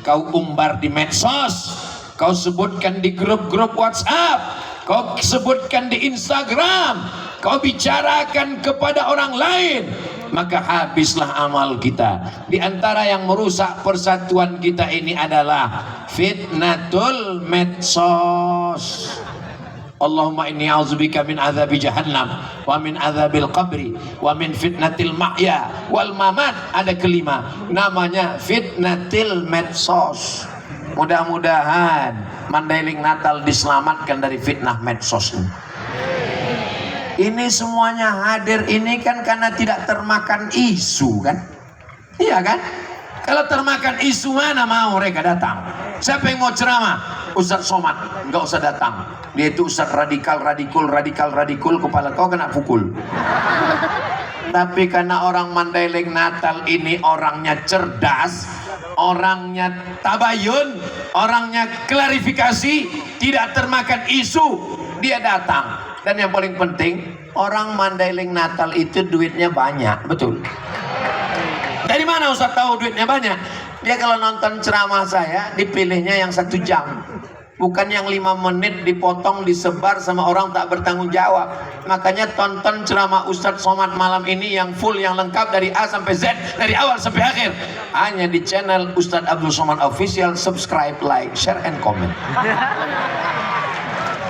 kau umbar di medsos, kau sebutkan di grup-grup WhatsApp, kau sebutkan di Instagram, kau bicarakan kepada orang lain, maka habislah amal kita. Di antara yang merusak persatuan kita ini adalah fitnatul medsos. Allahumma inni a'udzubika min azabi jahannam wa min azabil qabri wa min fitnatil mahya wal mamat. Ada kelima, namanya fitnatil medsos. Mudah-mudahan Mandailing Natal diselamatkan dari fitnah medsos ini. Ini semuanya hadir ini kan karena tidak termakan isu kan? Iya kan? Kalau termakan isu mana mau mereka datang? Siapa yang mau ceramah? Ustadz Somad, nggak usah datang. Dia itu Ustadz radikal, kepala kau kena pukul. Tapi karena orang Mandailing Natal ini orangnya cerdas, orangnya tabayun, orangnya klarifikasi, tidak termakan isu, dia datang. Dan yang paling penting, orang Mandailing Natal itu duitnya banyak, betul. Dari mana Ustaz tahu duitnya banyak? Dia kalau nonton ceramah saya, dipilihnya yang 1 jam. Bukan yang 5 menit dipotong, disebar sama orang tak bertanggung jawab. Makanya tonton ceramah Ustadz Somad malam ini yang full, yang lengkap dari A sampai Z, dari awal sampai akhir. Hanya di channel Ustadz Abdul Somad Official. Subscribe, like, share, and comment.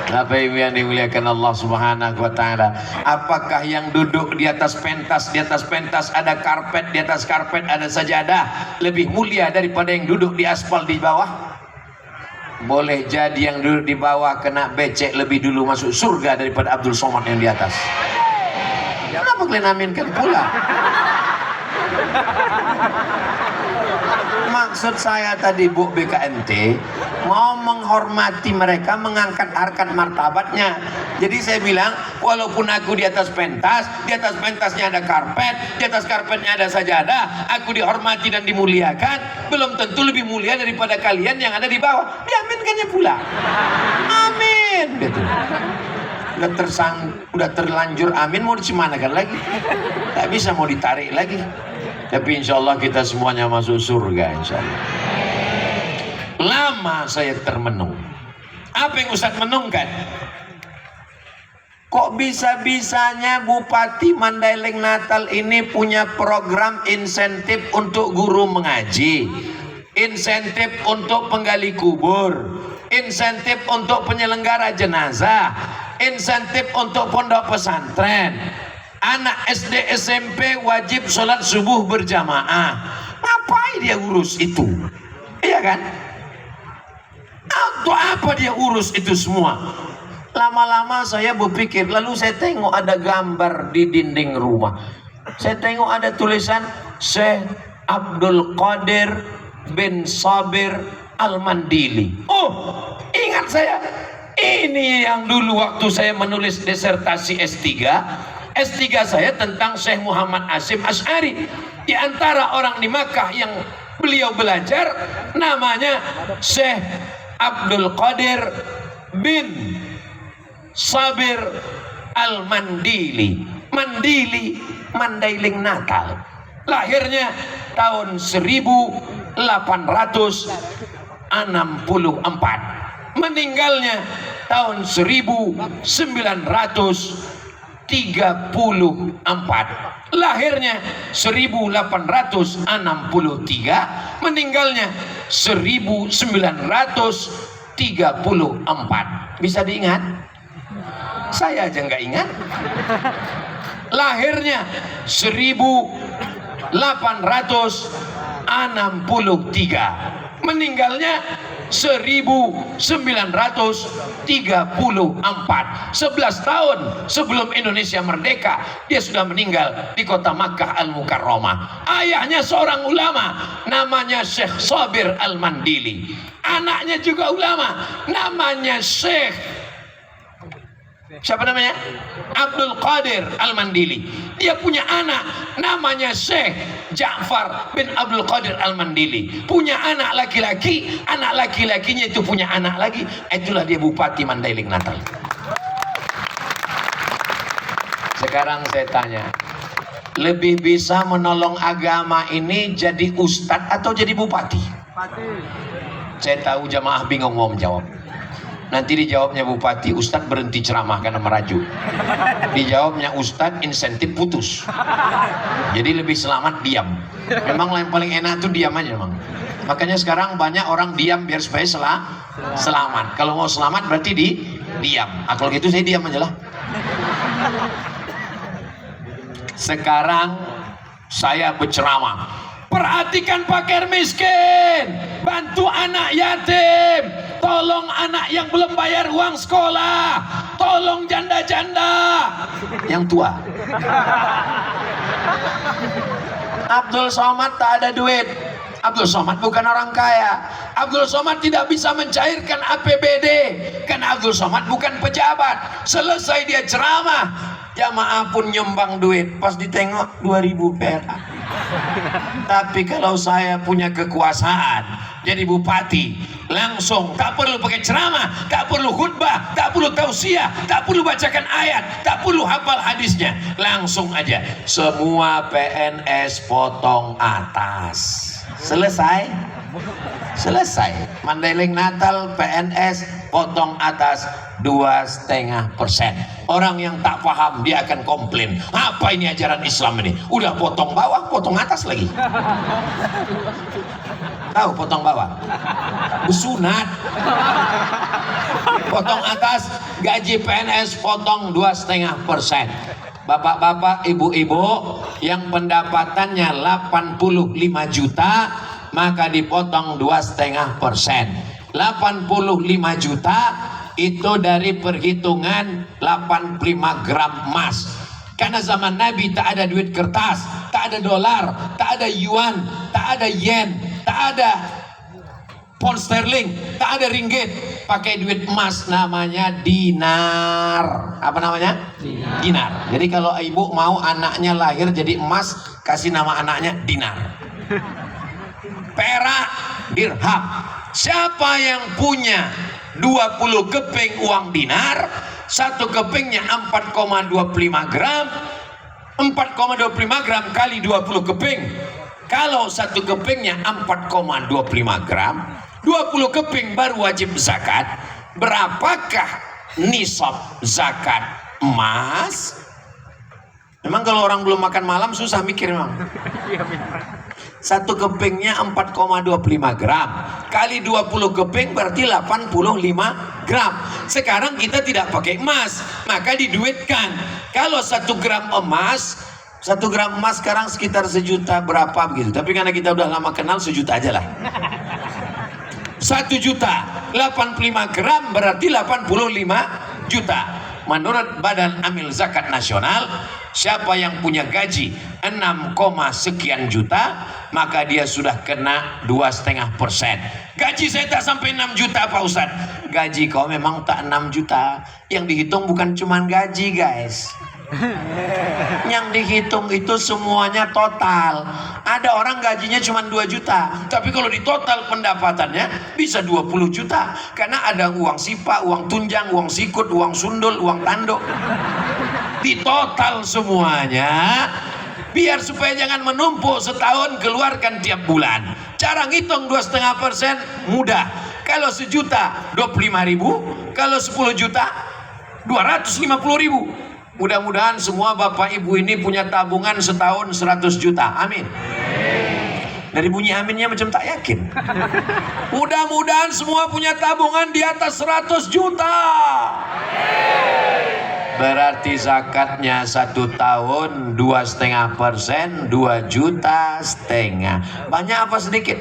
Bapak Ibu yang dimuliakan Allah Subhanahu wa Ta'ala, apakah yang duduk di atas pentas, ada karpet, di atas karpet ada sajadah, lebih mulia daripada yang duduk di aspal di bawah? Boleh jadi yang duduk di bawah kena becek lebih dulu masuk surga daripada Abdul Somad yang di atas. Kenapa kalian aminkan pula? Maksud saya tadi Bu BKNT mau menghormati mereka, mengangkat harkat martabatnya. Jadi saya bilang, walaupun aku di atas pentas, di atas pentasnya ada karpet, di atas karpetnya ada sajadah, aku dihormati dan dimuliakan, belum tentu lebih mulia daripada kalian yang ada di bawah. Diaminkannya pula. Amin. Gitu. Udah terlanjur amin, mau dicemanakan lagi? Tak bisa mau ditarik lagi. Tapi insya Allah kita semuanya masuk surga insya Allah. Lama saya termenung. Apa yang Ustadz menungkan? Kok bisa-bisanya Bupati Mandailing Natal ini punya program insentif untuk guru mengaji, insentif untuk penggali kubur, insentif untuk penyelenggara jenazah, insentif untuk pondok pesantren. Anak SD SMP wajib sholat subuh berjamaah. Ngapain dia urus itu? Iya kan? Untuk apa dia urus itu semua? Lama-lama saya berpikir, lalu saya tengok ada gambar di dinding rumah. Saya tengok ada tulisan Syekh Abdul Qadir bin Sabir Al-Mandili. Oh, ingat saya. Ini yang dulu waktu saya menulis disertasi S3. S3 saya tentang Syekh Muhammad Hasyim Asy'ari. Di antara orang di Makkah yang beliau belajar namanya Syekh Abdul Qadir bin Sabir Al-Mandili. Mandili, Mandailing Natal. Lahirnya tahun 1864. Meninggalnya tahun 1934. Lahirnya 1863, meninggalnya 1934. Bisa diingat? Saya aja nggak ingat. Lahirnya 1863, meninggalnya 1934. 11 tahun sebelum Indonesia merdeka dia sudah meninggal di kota Makkah Al-Mukarramah. Ayahnya seorang ulama namanya Syekh Sabir Al-Mandili. Anaknya juga ulama namanya Syekh, siapa namanya? Abdul Qadir Al-Mandili. Dia punya anak namanya Syekh Ja'far bin Abdul Qadir Al-Mandili. Punya anak laki-laki, anak laki-lakinya itu punya anak lagi. Itulah dia Bupati Mandailing Natal. Sekarang saya tanya, lebih bisa menolong agama ini jadi ustadz atau jadi bupati? Saya tahu jamaah bingung mau menjawab. Nanti dijawabnya bupati, ustadz berhenti ceramah karena merajuk. Dijawabnya ustadz, insentif putus. Jadi lebih selamat diam. Memang yang paling enak tuh diam aja memang. Makanya sekarang banyak orang diam biar supaya selamat. Kalau mau selamat berarti diam. Kalau gitu saya diam aja lah. Sekarang saya berceramah. Perhatikan fakir miskin, bantu anak yatim, tolong anak yang belum bayar uang sekolah, tolong janda-janda yang tua. Abdul Somad tak ada duit. Abdul Somad bukan orang kaya. Abdul Somad tidak bisa mencairkan APBD karena Abdul Somad bukan pejabat. Selesai dia ceramah, jamaah pun nyumbang duit. Pas ditengok 2000 perak. Tapi kalau saya punya kekuasaan jadi bupati, langsung tak perlu pakai ceramah, tak perlu khutbah, tak perlu tausiah, tak perlu bacakan ayat, tak perlu hafal hadisnya, langsung aja semua PNS potong atas. Selesai. Mandailing Natal PNS potong atas 2,5%. Orang yang tak paham dia akan komplain, apa ini ajaran Islam ini? Udah potong bawah, potong atas lagi. Tahu potong bawah? Bersunat. Potong atas, gaji PNS potong 2,5%. Bapak-bapak, ibu-ibu yang pendapatannya 85 juta maka dipotong 2,5%. 85 juta itu dari perhitungan 85 gram emas. Karena zaman Nabi tak ada duit kertas, tak ada dolar, tak ada yuan, tak ada yen, tak ada pound sterling, tak ada ringgit. Pakai duit emas namanya dinar. Apa namanya? Dinar. Jadi kalau ibu mau anaknya lahir jadi emas, kasih nama anaknya dinar. Perak, dirham. Siapa yang punya 20 keping uang dinar, satu kepingnya 4,25 gram, 4,25 gram kali 20 keping. Kalau satu kepingnya 4,25 gram, 20 keping baru wajib zakat. Berapakah nisab zakat emas? Memang kalau orang belum makan malam susah mikir memang. Satu kepingnya 4,25 gram kali 20 keping berarti 85 gram. Sekarang kita tidak pakai emas, maka diduitkan. Kalau 1 gram emas, 1 gram emas sekarang sekitar 1 juta berapa begitu. Tapi karena kita udah lama kenal, 1 juta aja lah. 1 juta 85 gram berarti 85 juta. Menurut Badan Amil Zakat Nasional, siapa yang punya gaji 6, sekian juta, maka dia sudah kena 2,5%. Gaji saya tak sampai 6 juta Pak Ustaz. Gaji kau memang tak 6 juta. Yang dihitung bukan cuma gaji guys. Yang dihitung itu semuanya total. Ada orang gajinya cuma 2 juta, tapi kalau di total pendapatannya bisa 20 juta. Karena ada uang sipa, uang tunjang, uang sikut, uang sundul, uang tanduk. Di total semuanya, biar supaya jangan menumpuk, setahun keluarkan tiap bulan. Cara ngitung 2,5% mudah. Kalau 1 juta 25.000, kalau 10 juta 250.000. Mudah-mudahan semua bapak ibu ini punya tabungan setahun 100 juta. Amin. Dari bunyi aminnya macam tak yakin. Mudah-mudahan semua punya tabungan di atas 100 juta. Berarti zakatnya 1 tahun 2,5%, 2,5 juta. Banyak apa sedikit?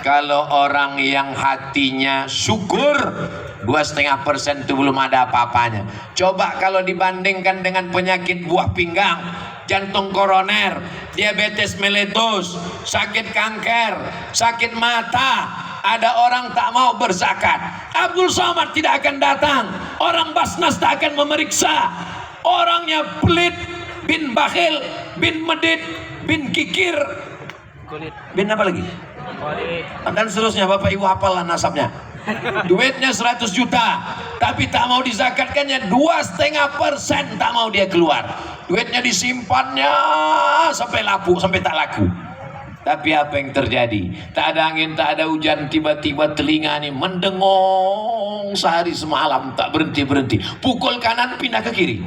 Kalau orang yang hatinya syukur, 2,5% itu belum ada apa-apanya. Coba kalau dibandingkan dengan penyakit buah pinggang, jantung koroner, diabetes meletus, sakit kanker, sakit mata, ada orang tak mau berzakat. Abdul Somad tidak akan datang, orang Basnas tak akan memeriksa. Orangnya pelit, bin bakhil, bin medit, bin kikir, bin apa lagi? Dan seterusnya. Bapak ibu hafallah nasabnya. Duitnya 100 juta, tapi tak mau dizakatkannya. 2,5% tak mau dia keluar. Duitnya disimpannya sampai laku, sampai tak laku. Tapi apa yang terjadi? Tak ada angin, tak ada hujan, tiba-tiba telinga ini mendengong sehari semalam, tak berhenti-berhenti. Pukul kanan pindah ke kiri,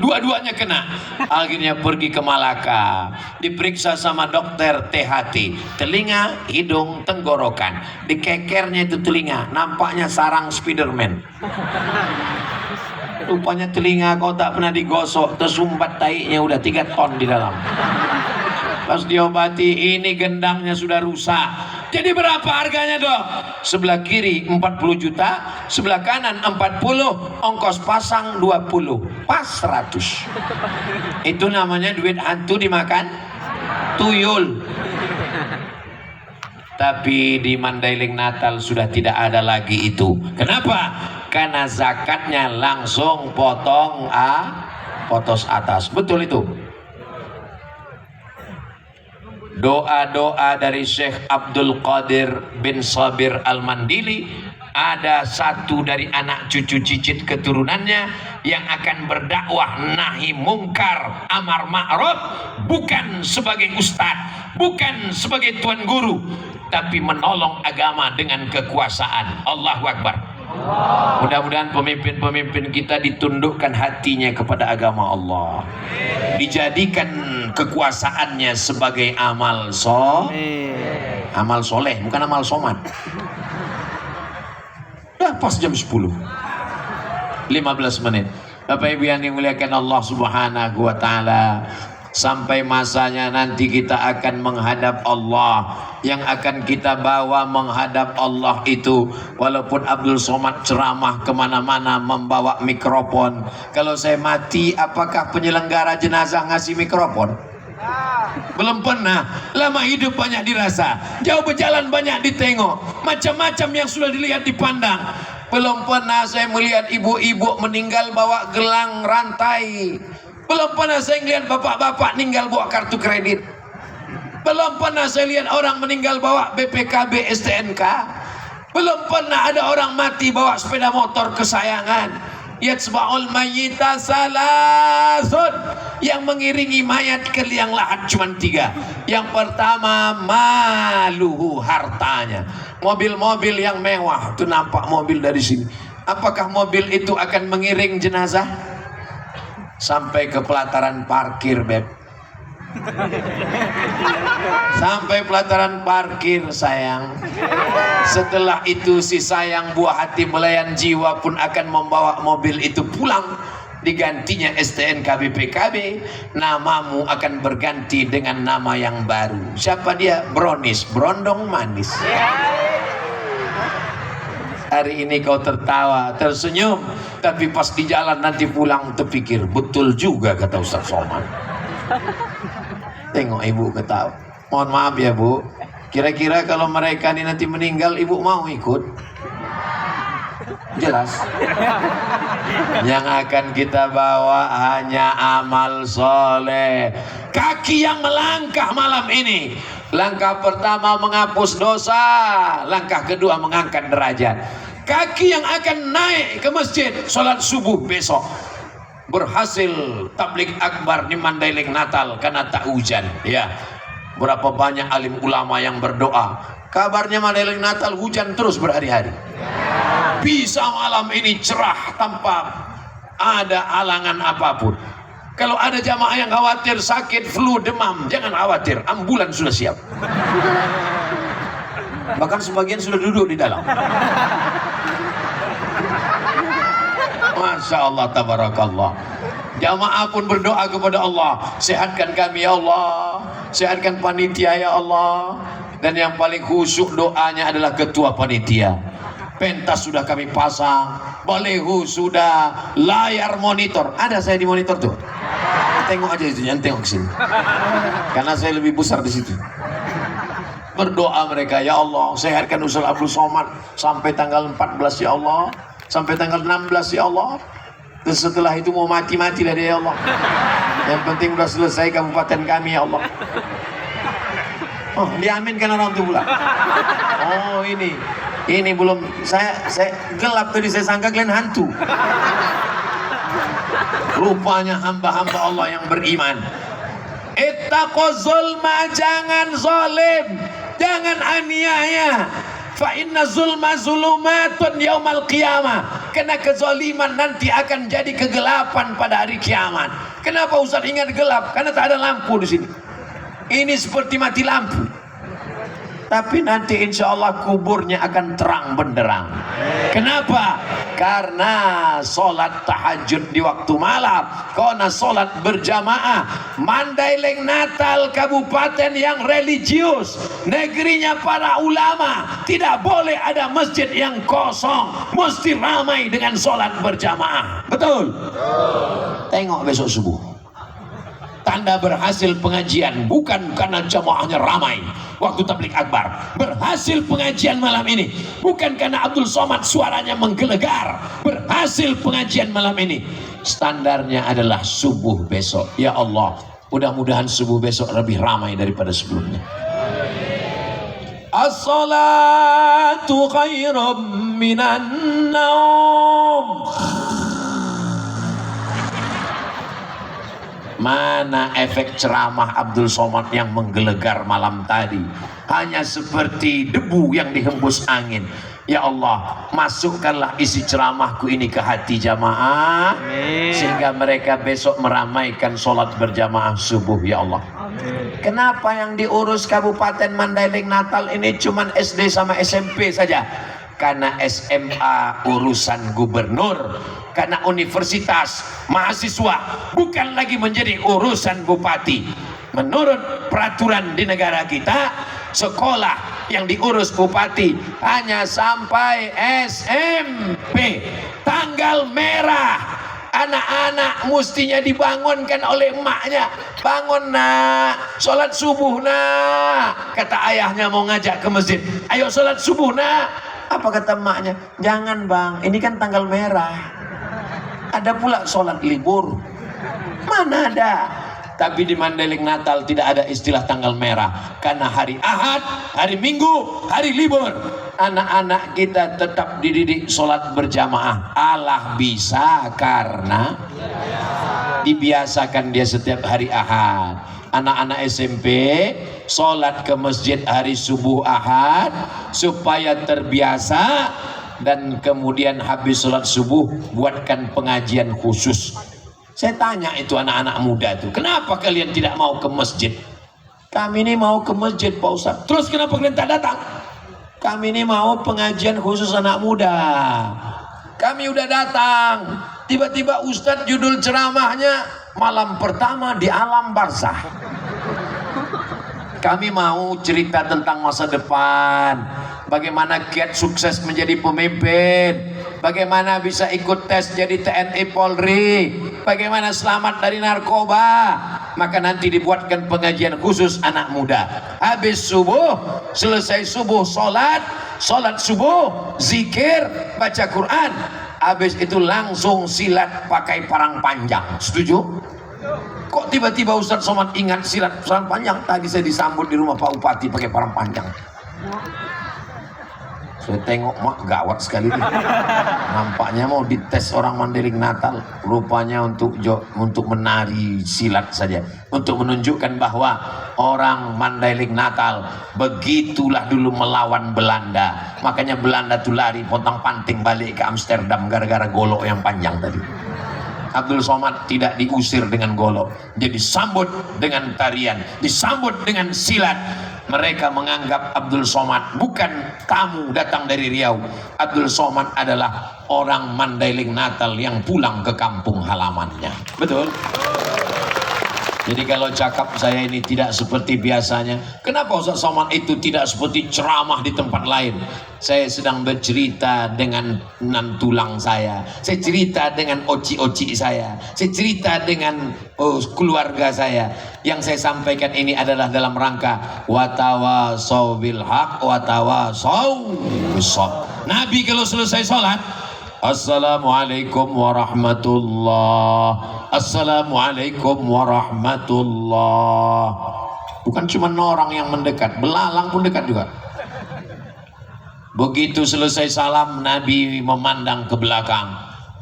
dua-duanya kena. Akhirnya pergi ke Malaka, diperiksa sama dokter THT, telinga, hidung, tenggorokan. Dikekernya itu telinga, nampaknya sarang Spiderman. Rupanya telinga kau tak pernah digosok, tersumbat taiknya udah 3 ton di dalam. Pas diobati, ini gendangnya sudah rusak. Jadi berapa harganya dok? Sebelah kiri 40 juta, sebelah kanan 40, ongkos pasang 20, pas 100. Itu namanya duit hantu dimakan tuyul. Tapi di Mandailing Natal sudah tidak ada lagi itu. Kenapa? Karena zakatnya langsung potong potos atas. Betul itu. Doa-doa dari Syekh Abdul Qadir bin Sabir Al-Mandili, ada satu dari anak cucu cicit keturunannya yang akan berdakwah nahi mungkar amar ma'ruf, bukan sebagai ustadz, bukan sebagai tuan guru, tapi menolong agama dengan kekuasaan. Allahu Akbar. Mudah-mudahan pemimpin-pemimpin kita ditundukkan hatinya kepada agama Allah, dijadikan kekuasaannya sebagai amal soleh, bukan amal somad. Dah pas jam 10 15 menit. Bapak Ibu yang dimuliakan Allah Subhanahu wa taala, sampai masanya nanti kita akan menghadap Allah. Yang akan kita bawa menghadap Allah itu, walaupun Abdul Somad ceramah kemana-mana membawa mikrofon, kalau saya mati apakah penyelenggara jenazah ngasih mikrofon? Belum pernah. Lama hidup banyak dirasa, jauh berjalan banyak ditengok, macam-macam yang sudah dilihat dipandang. Belum pernah saya melihat ibu-ibu meninggal bawa gelang rantai. Belum pernah saya lihat bapak-bapak meninggal bawa kartu kredit. Belum pernah saya lihat orang meninggal bawa BPKB STNK. Belum pernah ada orang mati bawa sepeda motor kesayangan. Yatsba'ul mayyita salasun, yang mengiringi mayat ke liang lahat cuma 3. Yang pertama maluhu, hartanya. Mobil-mobil yang mewah, itu nampak mobil dari sini. Apakah mobil itu akan mengiring jenazah sampai ke pelataran parkir, beb? Sampai pelataran parkir sayang. Setelah itu si sayang buah hati melayan jiwa pun akan membawa mobil itu pulang. digantinya STNK BPKB, namamu akan berganti dengan nama yang baru. Siapa dia? Bronis, berondong manis. Hari ini kau tertawa, tersenyum, tapi pas di jalan nanti pulang terpikir, betul juga kata Ustaz Somad. Tengok ibu ketawa. Mohon maaf ya Bu, kira-kira kalau mereka ini nanti meninggal, ibu mau ikut? Jelas. Yang akan kita bawa hanya amal soleh. Kaki yang melangkah malam ini, langkah pertama menghapus dosa, langkah kedua mengangkat derajat. Kaki yang akan naik ke masjid sholat subuh besok, berhasil tabligh akbar di Mandailing Natal karena tak hujan. Ya, berapa banyak alim ulama yang berdoa, kabarnya Mandailing Natal hujan terus berhari-hari. Bisa malam ini cerah tanpa ada halangan apapun. Kalau ada jamaah yang khawatir sakit flu demam, jangan khawatir, ambulan sudah siap. Bahkan sebagian sudah duduk di dalam. Masya Allah, tabarakallah. Jamaah pun berdoa kepada Allah, sehatkan kami ya Allah, sehatkan panitia ya Allah. Dan yang paling khusyuk doanya adalah ketua panitia. Pentas sudah kami pasang, balehu sudah, layar monitor ada, saya di monitor tuh. Tengok aja itu, jangan tengok ke sini. Karena saya lebih besar di situ. Berdoa mereka, ya Allah, sehatkan Ustaz Abdul Somad sampai tanggal 14 ya Allah, sampai tanggal 16 ya Allah. Dan setelah itu mau mati-mati lah dia ya Allah. Yang penting udah selesai kabupaten kami ya Allah. Oh, diaminkan orang itu pula. Oh, ini belum, saya gelap tadi, saya sangka kalian hantu. Rupanya hamba-hamba Allah yang beriman. Ittaquz zulma, jangan zalim, jangan aniaya. Fa inna zulma zulumatun yaumal qiyamah. Karena kezaliman nanti akan jadi kegelapan pada hari kiamat. Kenapa Ustaz ingat gelap? Karena tak ada lampu di sini. Ini seperti mati lampu. Tapi nanti insya Allah kuburnya akan terang benderang. Kenapa? Karena sholat tahajud di waktu malam, karena sholat berjamaah. Mandailing Natal kabupaten yang religius, negerinya para ulama, tidak boleh ada masjid yang kosong, mesti ramai dengan sholat berjamaah. Betul? Tengok besok subuh, tanda berhasil pengajian bukan karena jamaahnya ramai waktu tabligh akbar. Berhasil pengajian malam ini bukan karena Abdul Somad suaranya menggelegar. Berhasil pengajian malam ini standarnya adalah subuh besok. Ya Allah, mudah-mudahan subuh besok lebih ramai daripada sebelumnya. As-salatu khairum minan naum. Mana efek ceramah Abdul Somad yang menggelegar malam tadi? Hanya seperti debu yang dihembus angin. Ya Allah, masukkanlah isi ceramahku ini ke hati jamaah. Amin. Sehingga mereka besok meramaikan sholat berjamaah subuh. Ya Allah. Amin. Kenapa yang diurus Kabupaten Mandailing Natal ini cuman SD sama SMP saja? Karena SMA urusan gubernur, karena universitas mahasiswa bukan lagi menjadi urusan bupati. Menurut peraturan di negara kita, sekolah yang diurus bupati hanya sampai SMP. Tanggal merah, anak-anak mestinya dibangunkan oleh emaknya. Bangun nak, sholat subuh nak. Kata ayahnya mau ngajak ke masjid, ayo sholat subuh nak. Apa kata emaknya? Jangan bang, ini kan tanggal merah. Ada pula sholat libur. Mana ada? Tapi di Mandailing Natal tidak ada istilah tanggal merah. Karena hari Ahad, hari Minggu, hari libur. Anak-anak kita tetap dididik sholat berjamaah. Allah bisa karena dibiasakan dia setiap hari Ahad. Anak-anak SMP sholat ke masjid hari subuh Ahad supaya terbiasa, dan kemudian habis sholat subuh buatkan pengajian khusus. Saya tanya itu anak-anak muda itu, kenapa kalian tidak mau ke masjid? Kami ini mau ke masjid Pak Ustaz. Terus kenapa kalian tak datang? Kami ini mau pengajian khusus anak muda. Kami udah datang. Tiba-tiba Ustadz judul ceramahnya malam pertama di alam barzah. Kami mau cerita tentang masa depan, bagaimana kiat sukses menjadi pemimpin, bagaimana bisa ikut tes jadi TNI Polri, bagaimana selamat dari narkoba. Maka nanti dibuatkan pengajian khusus anak muda. Habis subuh, selesai subuh sholat subuh, zikir, baca Quran. Habis itu langsung silat pakai parang panjang. Setuju? Kok tiba-tiba Ustadz Somad ingat silat parang panjang? Tadi saya disambut di rumah Pak Bupati pakai parang panjang. Saya tengok mak gawat sekali nih. Nampaknya mau dites orang Mandailing Natal. Rupanya untuk menari silat saja, untuk menunjukkan bahwa orang Mandailing Natal begitulah dulu melawan Belanda. Makanya Belanda tuh lari pontang-panting balik ke Amsterdam gara-gara golok yang panjang tadi. Abdul Somad tidak diusir dengan golok, dia disambut dengan tarian, disambut dengan silat. Mereka menganggap Abdul Somad bukan tamu datang dari Riau. Abdul Somad adalah orang Mandailing Natal yang pulang ke kampung halamannya. Betul? Jadi kalau cakap saya ini tidak seperti biasanya, kenapa Ustaz Somad itu tidak seperti ceramah di tempat lain? Saya sedang bercerita dengan nantulang saya cerita dengan oci-oci saya cerita dengan keluarga saya. Yang saya sampaikan ini adalah dalam rangka watawasau bil haq watawasau bis sabr. Nabi kalau selesai sholat, Assalamualaikum warahmatullah, Assalamualaikum warahmatullah. Bukan cuma orang yang mendekat, belalang pun dekat juga. Begitu selesai salam, Nabi memandang ke belakang,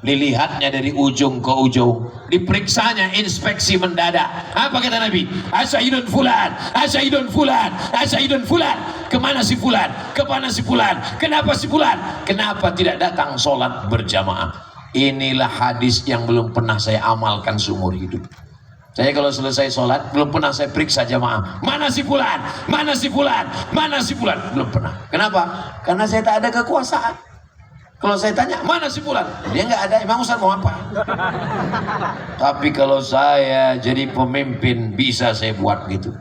dilihatnya dari ujung ke ujung, diperiksanya inspeksi mendadak. Apa kata Nabi? Asyhadun fulan, asyhadun fulan, asyhadun fulan. Kemana si fulan? Kemana si fulan? Kenapa si fulan? Kenapa tidak datang sholat berjamaah? Inilah hadis yang belum pernah saya amalkan seumur hidup. Saya kalau selesai sholat belum pernah saya periksa jamaah. Mana si fulan? Mana si fulan? Mana si fulan? Belum pernah. Kenapa? Karena saya tak ada kekuasaan. Kalau saya tanya, mana si fulan? Dia nggak ada. Emang Ustaz mau apa? Tapi kalau saya jadi pemimpin, bisa saya buat gitu.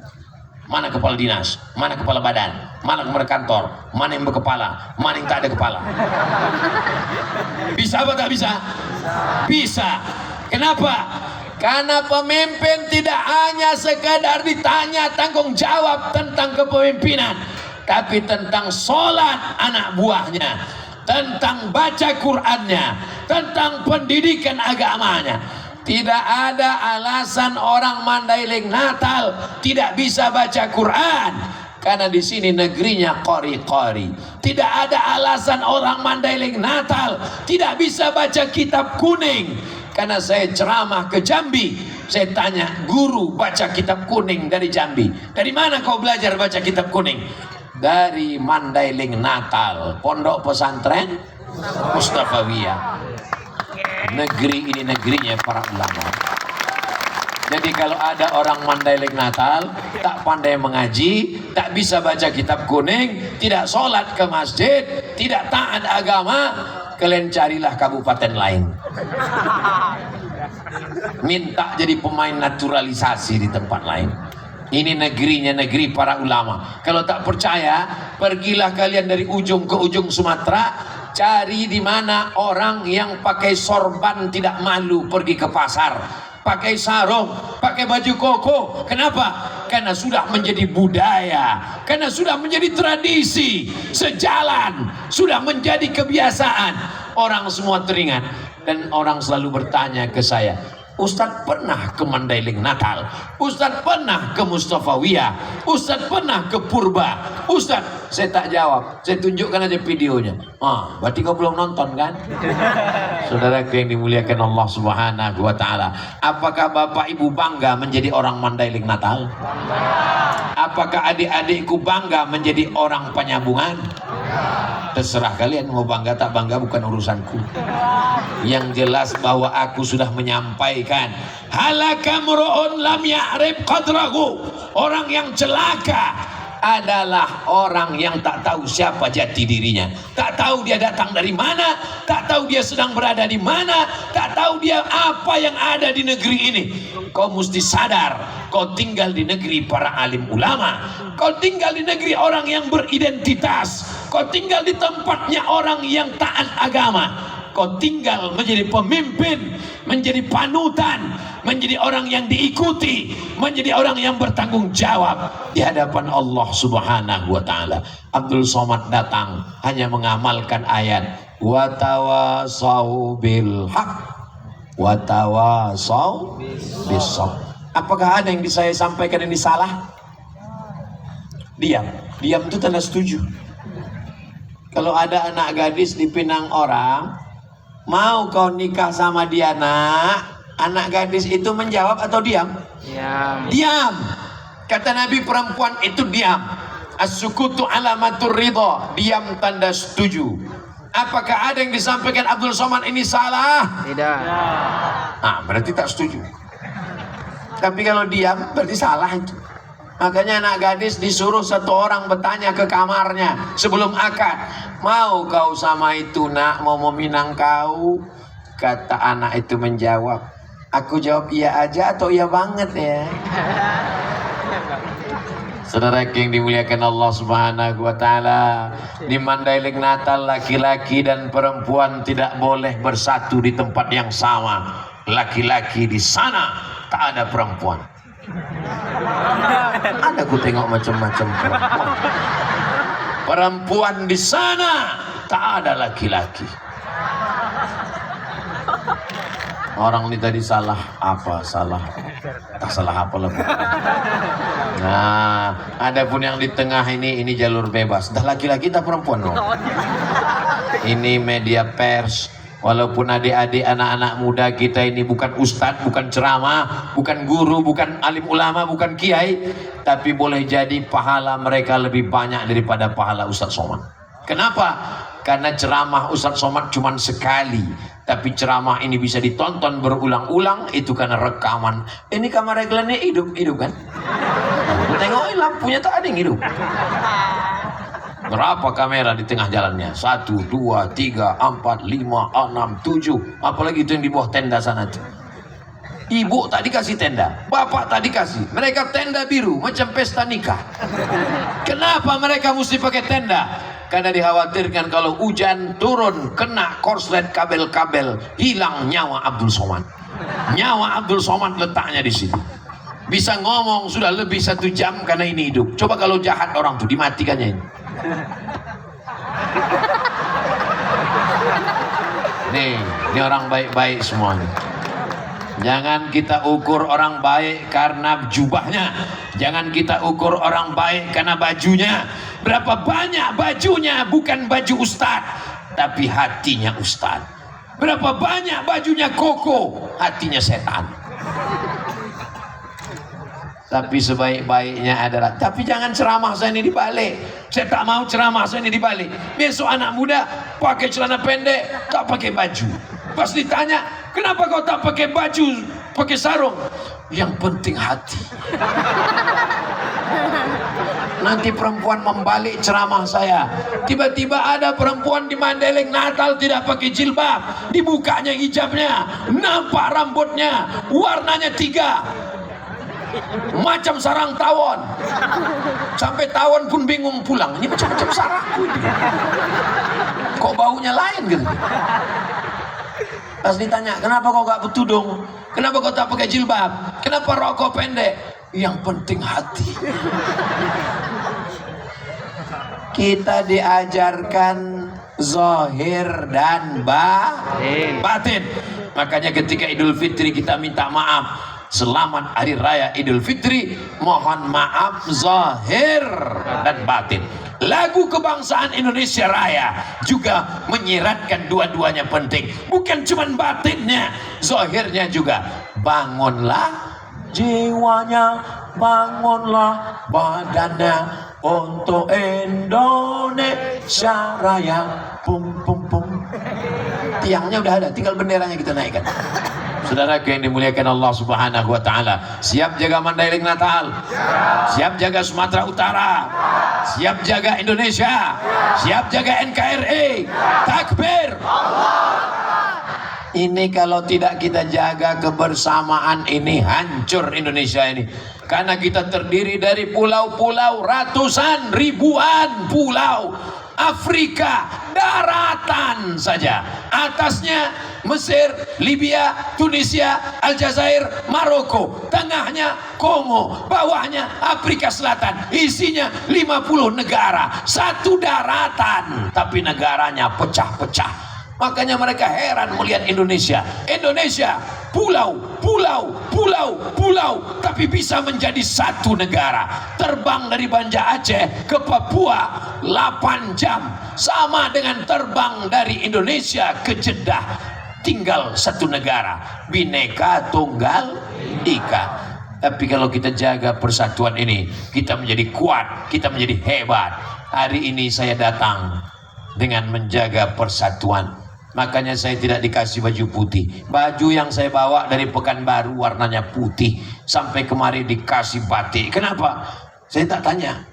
Mana kepala dinas? Mana kepala badan? Mana kepala kantor? Mana yang berkepala? Mana yang tak ada kepala? Bisa apa tak bisa? Bisa. Kenapa? Karena pemimpin tidak hanya sekadar ditanya tanggung jawab tentang kepemimpinan, tapi tentang sholat anak buahnya, tentang baca Qur'annya, tentang pendidikan agamanya. Tidak ada alasan orang Mandailing Natal tidak bisa baca Quran, karena di sini negerinya qori-qori. Tidak ada alasan orang Mandailing Natal tidak bisa baca kitab kuning, karena saya ceramah ke Jambi. Saya tanya guru baca kitab kuning dari Jambi, dari mana kau belajar baca kitab kuning? Dari Mandailing Natal, pondok pesantren Mustafawiyah. Negeri ini negerinya para ulama. Jadi kalau ada orang Mandailing Natal tak pandai mengaji, tak bisa baca kitab kuning, tidak sholat ke masjid, tidak taat agama, kalian carilah kabupaten lain, minta jadi pemain naturalisasi di tempat lain. Ini negerinya negeri para ulama. Kalau tak percaya, pergilah kalian dari ujung ke ujung Sumatera, cari di mana orang yang pakai sorban tidak malu pergi ke pasar, pakai sarung, pakai baju koko. Kenapa? Karena sudah menjadi budaya, karena sudah menjadi tradisi, sejalan, sudah menjadi kebiasaan. Orang semua teringat, dan orang selalu bertanya ke saya, Ustadz pernah ke Mandailing Natal, Ustadz pernah ke Mustafawiyah, Ustadz pernah ke Purba. Ustadz, saya tak jawab, saya tunjukkan aja videonya. Berarti kau belum nonton kan? Saudaraku yang dimuliakan Allah Subhanahu wa Ta'ala, apakah bapak ibu bangga menjadi orang Mandailing Natal? Apakah adik-adikku bangga menjadi orang Penyambungan? Terserah kalian mau bangga tak bangga, bukan urusanku. Yang jelas bahwa aku sudah menyampaikan, halaka mur'un lam ya'rif qadrahu, orang yang celaka adalah orang yang tak tahu siapa jati dirinya, tak tahu dia datang dari mana, tak tahu dia sedang berada di mana, tak tahu dia apa yang ada di negeri ini. Kau mesti sadar, kau tinggal di negeri para alim ulama, kau tinggal di negeri orang yang beridentitas, kau tinggal di tempatnya orang yang taat agama. Kau tinggal menjadi pemimpin, menjadi panutan, menjadi orang yang diikuti, menjadi orang yang bertanggung jawab di hadapan Allah Subhanahu wa taala. Abdul Somad datang hanya mengamalkan ayat wa tawasau bil haq wa tawasau bis sabr. Apakah ada yang bisa saya sampaikan ini salah? Diam. Diam itu tanda setuju. Kalau ada anak gadis dipinang orang, mau kau nikah sama dia nak? Anak gadis itu menjawab atau diam? Diam. Diam. Kata Nabi, perempuan itu diam. As-sukutu alamatur ridha. Diam tanda setuju. Apakah ada yang disampaikan Abdul Somad ini salah? Tidak. Nah, berarti tak setuju. Tapi kalau diam berarti salah itu. Makanya anak gadis disuruh satu orang bertanya ke kamarnya sebelum akad, mau kau sama itu nak, mau meminang kau? Kata anak itu menjawab, aku jawab iya aja atau iya banget ya. Saudara yang dimuliakan Allah Subhanahu wa taala, di Mandailing Natal laki-laki dan perempuan tidak boleh bersatu di tempat yang sama. Laki-laki di sana, tak ada perempuan. Ada ku tengok macam-macam perempuan. Perempuan di sana, tak ada laki-laki. Orang ini tadi salah apa? Salah, tak salah apa lah. Nah, ada pun yang di tengah ini jalur bebas. Dah laki-laki tak perempuan loh. Ini media pers. Walaupun adik-adik anak-anak muda kita ini bukan ustadz, bukan ceramah, bukan guru, bukan alim ulama, bukan kiai, tapi boleh jadi pahala mereka lebih banyak daripada pahala Ustadz Somad. Kenapa? Karena ceramah Ustadz Somad cuma sekali, tapi ceramah ini bisa ditonton berulang-ulang, itu karena rekaman. Ini kamera iklannya hidup kan? Tengok lampunya tak ada yang hidup. Berapa kamera di tengah jalannya? 1, 2, 3, 4, 5, 6, 7. Apalagi itu yang di bawah tenda sana tuh. Ibu tadi kasih tenda, bapak tadi kasih. Mereka tenda biru macam pesta nikah. Kenapa mereka mesti pakai tenda? Karena dikhawatirkan kalau hujan turun kena korslet kabel-kabel, hilang nyawa Abdul Somad. Nyawa Abdul Somad letaknya di situ. Bisa ngomong sudah lebih 1 jam karena ini hidup. Coba kalau jahat orang tuh dimatikannya ini. Ini orang baik-baik semuanya. Jangan kita ukur orang baik karena jubahnya, jangan kita ukur orang baik karena bajunya. Berapa banyak bajunya bukan baju ustadz, tapi hatinya ustadz. Berapa banyak bajunya koko, hatinya setan. Tapi sebaik-baiknya adalah, tapi jangan ceramah saya ini dibalik. Saya tak mau ceramah saya ini dibalik. Besok anak muda pakai celana pendek, tak pakai baju. Pas ditanya, kenapa kau tak pakai baju, pakai sarung? Yang penting hati. Nanti perempuan membalik ceramah saya. Tiba-tiba ada perempuan di Mandailing Natal tidak pakai jilbab, dibukanya hijabnya, nampak rambutnya, warnanya 3. Macam sarang tawon. Sampai tawon pun bingung pulang. Ini macam-macam sarangku ini. Kok baunya lain gitu. Pas ditanya, kenapa kau gak bertudung? Kenapa kau tak pakai jilbab? Kenapa rokok pendek? Yang penting hati. Kita diajarkan zahir dan batin. Makanya ketika Idul Fitri kita minta maaf. Selamat Hari Raya Idul Fitri, mohon maaf zahir dan batin. Lagu kebangsaan Indonesia Raya juga menyiratkan dua-duanya penting. Bukan cuma batinnya, zahirnya juga. Bangunlah jiwanya, bangunlah badannya untuk Indonesia Raya. Pum pum pum. Tiangnya udah ada, tinggal benderanya kita naikkan. Saudara yang dimuliakan Allah Subhanahu wa taala, siap jaga Mandailing Natal? Siap jaga Sumatera Utara? Siap jaga Indonesia? Siap jaga NKRI? Takbir! Ini kalau tidak kita jaga kebersamaan ini, hancur Indonesia ini. Karena kita terdiri dari pulau-pulau, ratusan ribuan pulau. Afrika daratan saja, atasnya Mesir, Libya, Tunisia, Aljazair, Maroko, tengahnya Kongo, bawahnya Afrika Selatan, isinya 50 negara, satu daratan, tapi negaranya pecah-pecah. Makanya mereka heran melihat Indonesia. Indonesia pulau, pulau, pulau, pulau, tapi bisa menjadi satu negara. Terbang dari Banda Aceh ke Papua 8 jam, sama dengan terbang dari Indonesia ke Jeddah. Tinggal satu negara, Bhinneka Tunggal Ika. Tapi kalau kita jaga persatuan ini, kita menjadi kuat, kita menjadi hebat. Hari ini saya datang dengan menjaga persatuan. Makanya saya tidak dikasih baju putih. Baju yang saya bawa dari Pekanbaru warnanya putih, sampai kemarin dikasih batik. Kenapa? Saya tak tanya.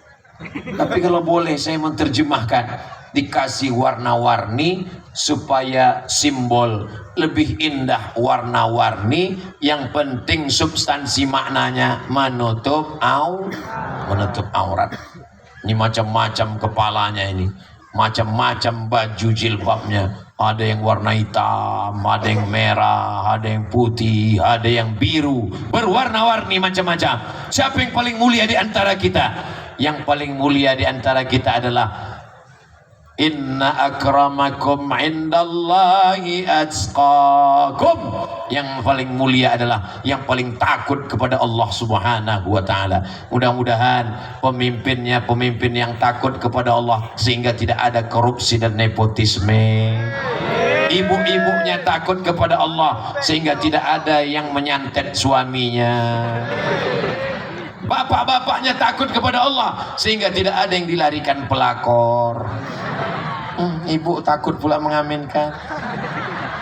Tapi kalau boleh saya menerjemahkan, dikasih warna-warni supaya simbol lebih indah, warna-warni. Yang penting substansi maknanya menutup aurat. Ini macam-macam kepalanya ini, macam-macam baju jilbabnya. Ada yang warna hitam, ada yang merah, ada yang putih, ada yang biru, berwarna-warni macam-macam. Siapa yang paling mulia di antara kita? Yang paling mulia di antara kita adalah inna akramakum indallahi atqakum. Yang paling mulia adalah yang paling takut kepada Allah Subhanahu wa taala. Mudah-mudahan pemimpinnya pemimpin yang takut kepada Allah, sehingga tidak ada korupsi dan nepotisme. Ibu-ibunya takut kepada Allah, sehingga tidak ada yang menyantet suaminya. Bapak-bapaknya takut kepada Allah, sehingga tidak ada yang dilarikan pelakor. Ibu takut pula mengaminkan.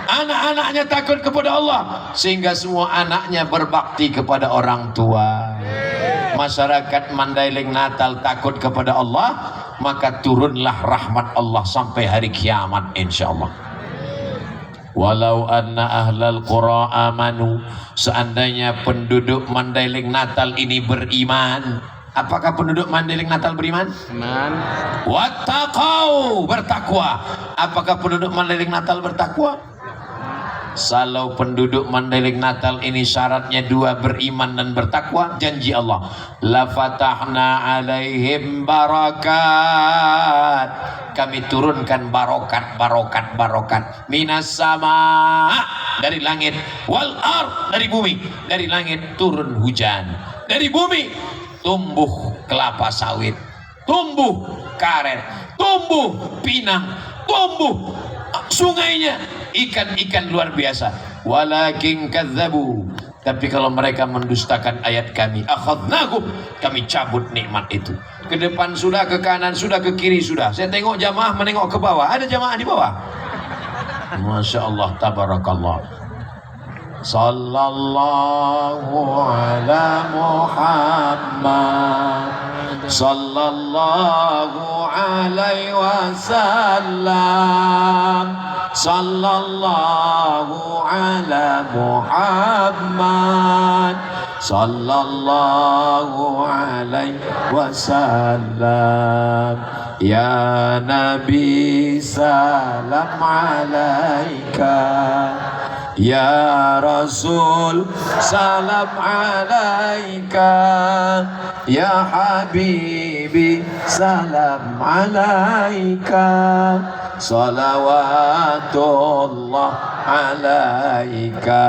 Anak-anaknya takut kepada Allah, sehingga semua anaknya berbakti kepada orang tua. Masyarakat Mandailing Natal takut kepada Allah, maka turunlah rahmat Allah sampai hari kiamat insyaallah. Walau anna ahlal qura amanu, seandainya penduduk Mandailing Natal ini beriman. Apakah penduduk Mandailing Natal beriman? Iman. Wattaqau, bertakwa. Apakah penduduk Mandailing Natal bertakwa? Kalau penduduk Mandailing Natal ini syaratnya dua, beriman dan bertakwa, janji Allah, la fatahna alaihim barakat, kami turunkan barokat minas sama, dari langit, wal ard, dari bumi. Dari langit turun hujan, dari bumi tumbuh kelapa sawit, tumbuh karet, tumbuh pinang, tumbuh sungainya ikan-ikan luar biasa. Walakin kadzabu, tapi kalau mereka mendustakan ayat kami, akhadnahum, kami cabut nikmat itu. Ke depan sudah, ke kanan sudah, ke kiri sudah. Saya tengok jamaah menengok ke bawah, ada jamaah di bawah. Masya Allah, tabarakallah. Sallallahu ala Muhammad, sallallahu alaihi wasallam, sallallahu ala Muhammad, sallallahu alaihi wasallam. Ya Nabi salam alaika, ya Rasul salam alaika, ya Habibi salam alaika, salawatullah alaika.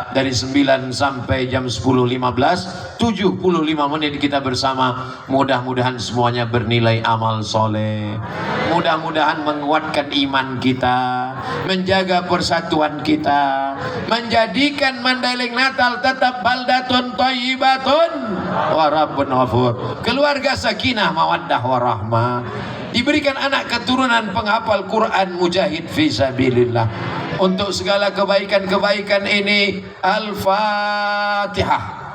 Dari 9 sampai jam 10.15, 75 menit kita bersama. Mudah-mudahan semuanya bernilai amal soleh. Mudah-mudahan menguatkan iman kita, menjaga persatuan kita, menjadikan Mandailing Natal tetap baldatun thayyibatun wa rabbun ghafur, keluarga sakinah mawaddah warahmah, diberikan anak keturunan penghafal Quran, mujahid fi sabilillah. Untuk segala kebaikan-kebaikan ini, Al-Fatihah.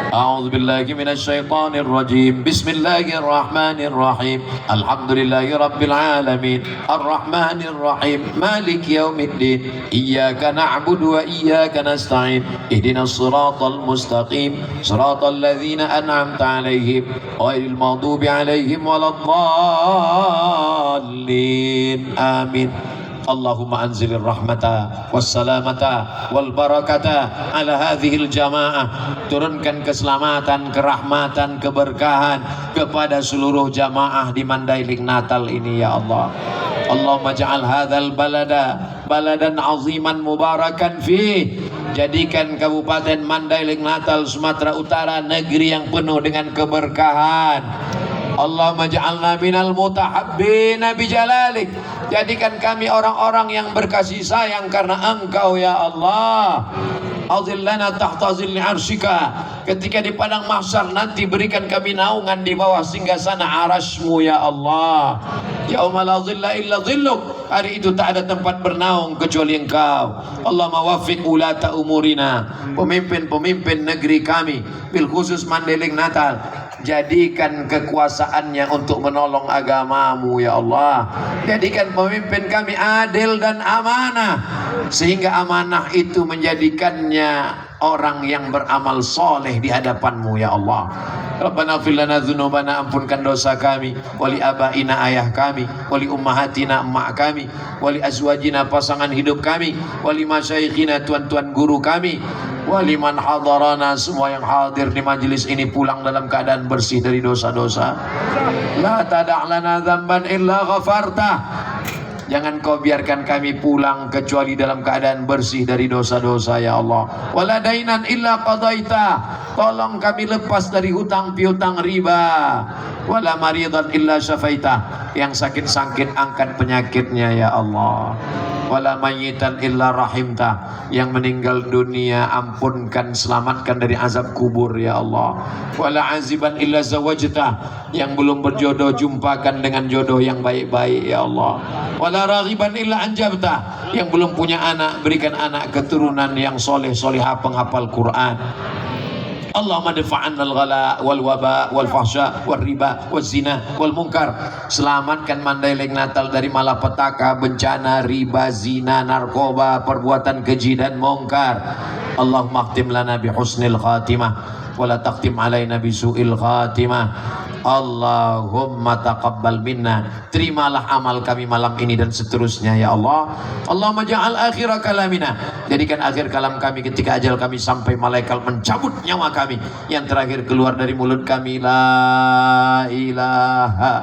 أعوذ بالله من الشيطان الرجيم بسم الله الرحمن الرحيم الحمد لله رب العالمين الرحمن الرحيم مالك يوم الدين إياك نعبد وإياك نستعين اهدنا الصراط المستقيم صراط الذين أنعمت عليهم غير المغضوب عليهم ولا الضالين آمين اللهم أنزل الرحمة والسلامة والبركة على هذه الجماعة. Turunkan keselamatan, kerahmatan, keberkahan kepada seluruh jamaah di Mandailing Natal ini ya Allah. Allahumma ja'al hadzal balada baladan aziman mubarakan fih. Jadikan Kabupaten Mandailing Natal Sumatera Utara negeri yang penuh dengan keberkahan. Allahumma ja'alna minal mutahabbina bijalalik. Jadikan kami orang-orang yang berkasih sayang karena Engkau ya Allah. Azillana tahta zilli arsyika. Ketika di padang mahsyar nanti berikan kami naungan di bawah singgasana arasmu ya Allah. Yauma la zilla illa zilluk. Hari itu tak ada tempat bernaung kecuali Engkau. Allahumma waffiq ulata umurina, pemimpin-pemimpin negeri kami, bil khusus Mandailing Natal. Jadikan kekuasaannya untuk menolong agamamu ya Allah. Jadikan pemimpin kami adil dan amanah, sehingga amanah itu menjadikannya orang yang beramal soleh di hadapanmu ya Allah. Rabbana fil lana dzunubana, ampunkan dosa kami, wali abaina ayah kami, wali ummahatina emak kami, wali azwajina pasangan hidup kami, wali masyayikhina tuan-tuan guru kami, wali man hadarana, semua yang hadir di majelis ini pulang dalam keadaan bersih dari dosa-dosa. La tada' lana dzamban illa ghafarta. Jangan kau biarkan kami pulang kecuali dalam keadaan bersih dari dosa-dosa ya Allah. Wala dainan illa qadaita. Tolong kami lepas dari hutang piutang riba. Wala maridan illa syafaita. Yang sakit-sakit angkat penyakitnya ya Allah. Wala mayyitan illa rahimta. Yang meninggal dunia ampunkan, selamatkan dari azab kubur ya Allah. Wala aziban illa zawajta. Yang belum berjodoh jumpakan dengan jodoh yang baik-baik ya Allah. Wala raghiban illa anjabta. Yang belum punya anak berikan anak keturunan yang soleh solehah penghafal Quran. Allahumma dafa'anna al-ghala wal waba wal fahsya wal riba wal zina wal munkar. Selamatkan Mandailing Natal dari malapetaka, bencana, riba, zina, narkoba, perbuatan keji dan munkar. Allahumma khtim lana bi husnil khatimah wa la taqtim alaina bi su'il khatimah. Allahumma taqabbal minna. Terimalah amal kami malam ini dan seterusnya ya Allah. Allahumma ja'al akhira kalamina. Jadikan akhir kalam kami ketika ajal kami sampai malaikat mencabut nyawa kami, yang terakhir keluar dari mulut kami la ilaha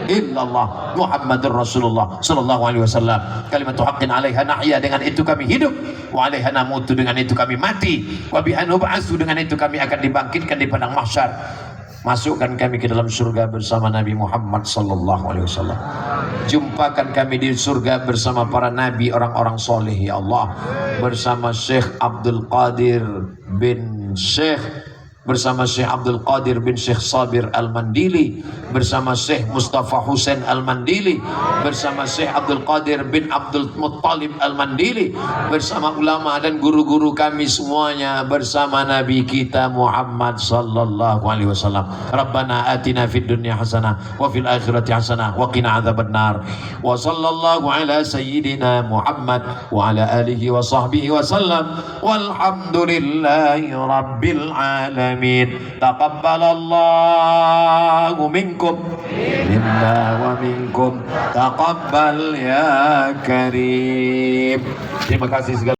illallah Muhammadur Rasulullah sallallahu alaihi wasallam. Kalimatu haqqin 'alaiha nahya, dengan itu kami hidup, wa 'alaiha namutu, dengan itu kami mati, wa biha nub'atsu, dengan itu kami akan dibangkitkan di padang mahsyar. Masukkan kami ke dalam surga bersama Nabi Muhammad sallallahu alaihi wasallam. Jumpakan kami di surga bersama para nabi, orang-orang soleh ya Allah. Bersama Syekh Abdul Qadir bin Syekh Sabir Al-Mandili, bersama Syekh Mustafa Hussein Al-Mandili, bersama Syekh Abdul Qadir bin Abdul Muttalib Al-Mandili, bersama ulama dan guru-guru kami semuanya, bersama Nabi kita Muhammad sallallahu alaihi wasallam. Rabbana atina fid dunya hasanah wa fil akhirati hasanah wa qina adzabannar. Wa sallallahu ala sayyidina Muhammad wa ala alihi wa sahbihi wa sallam. Walhamdulillahi rabbil alamin. Taqabbalallahu minkum minna wa minkum taqabbal ya karim. Terima kasih segala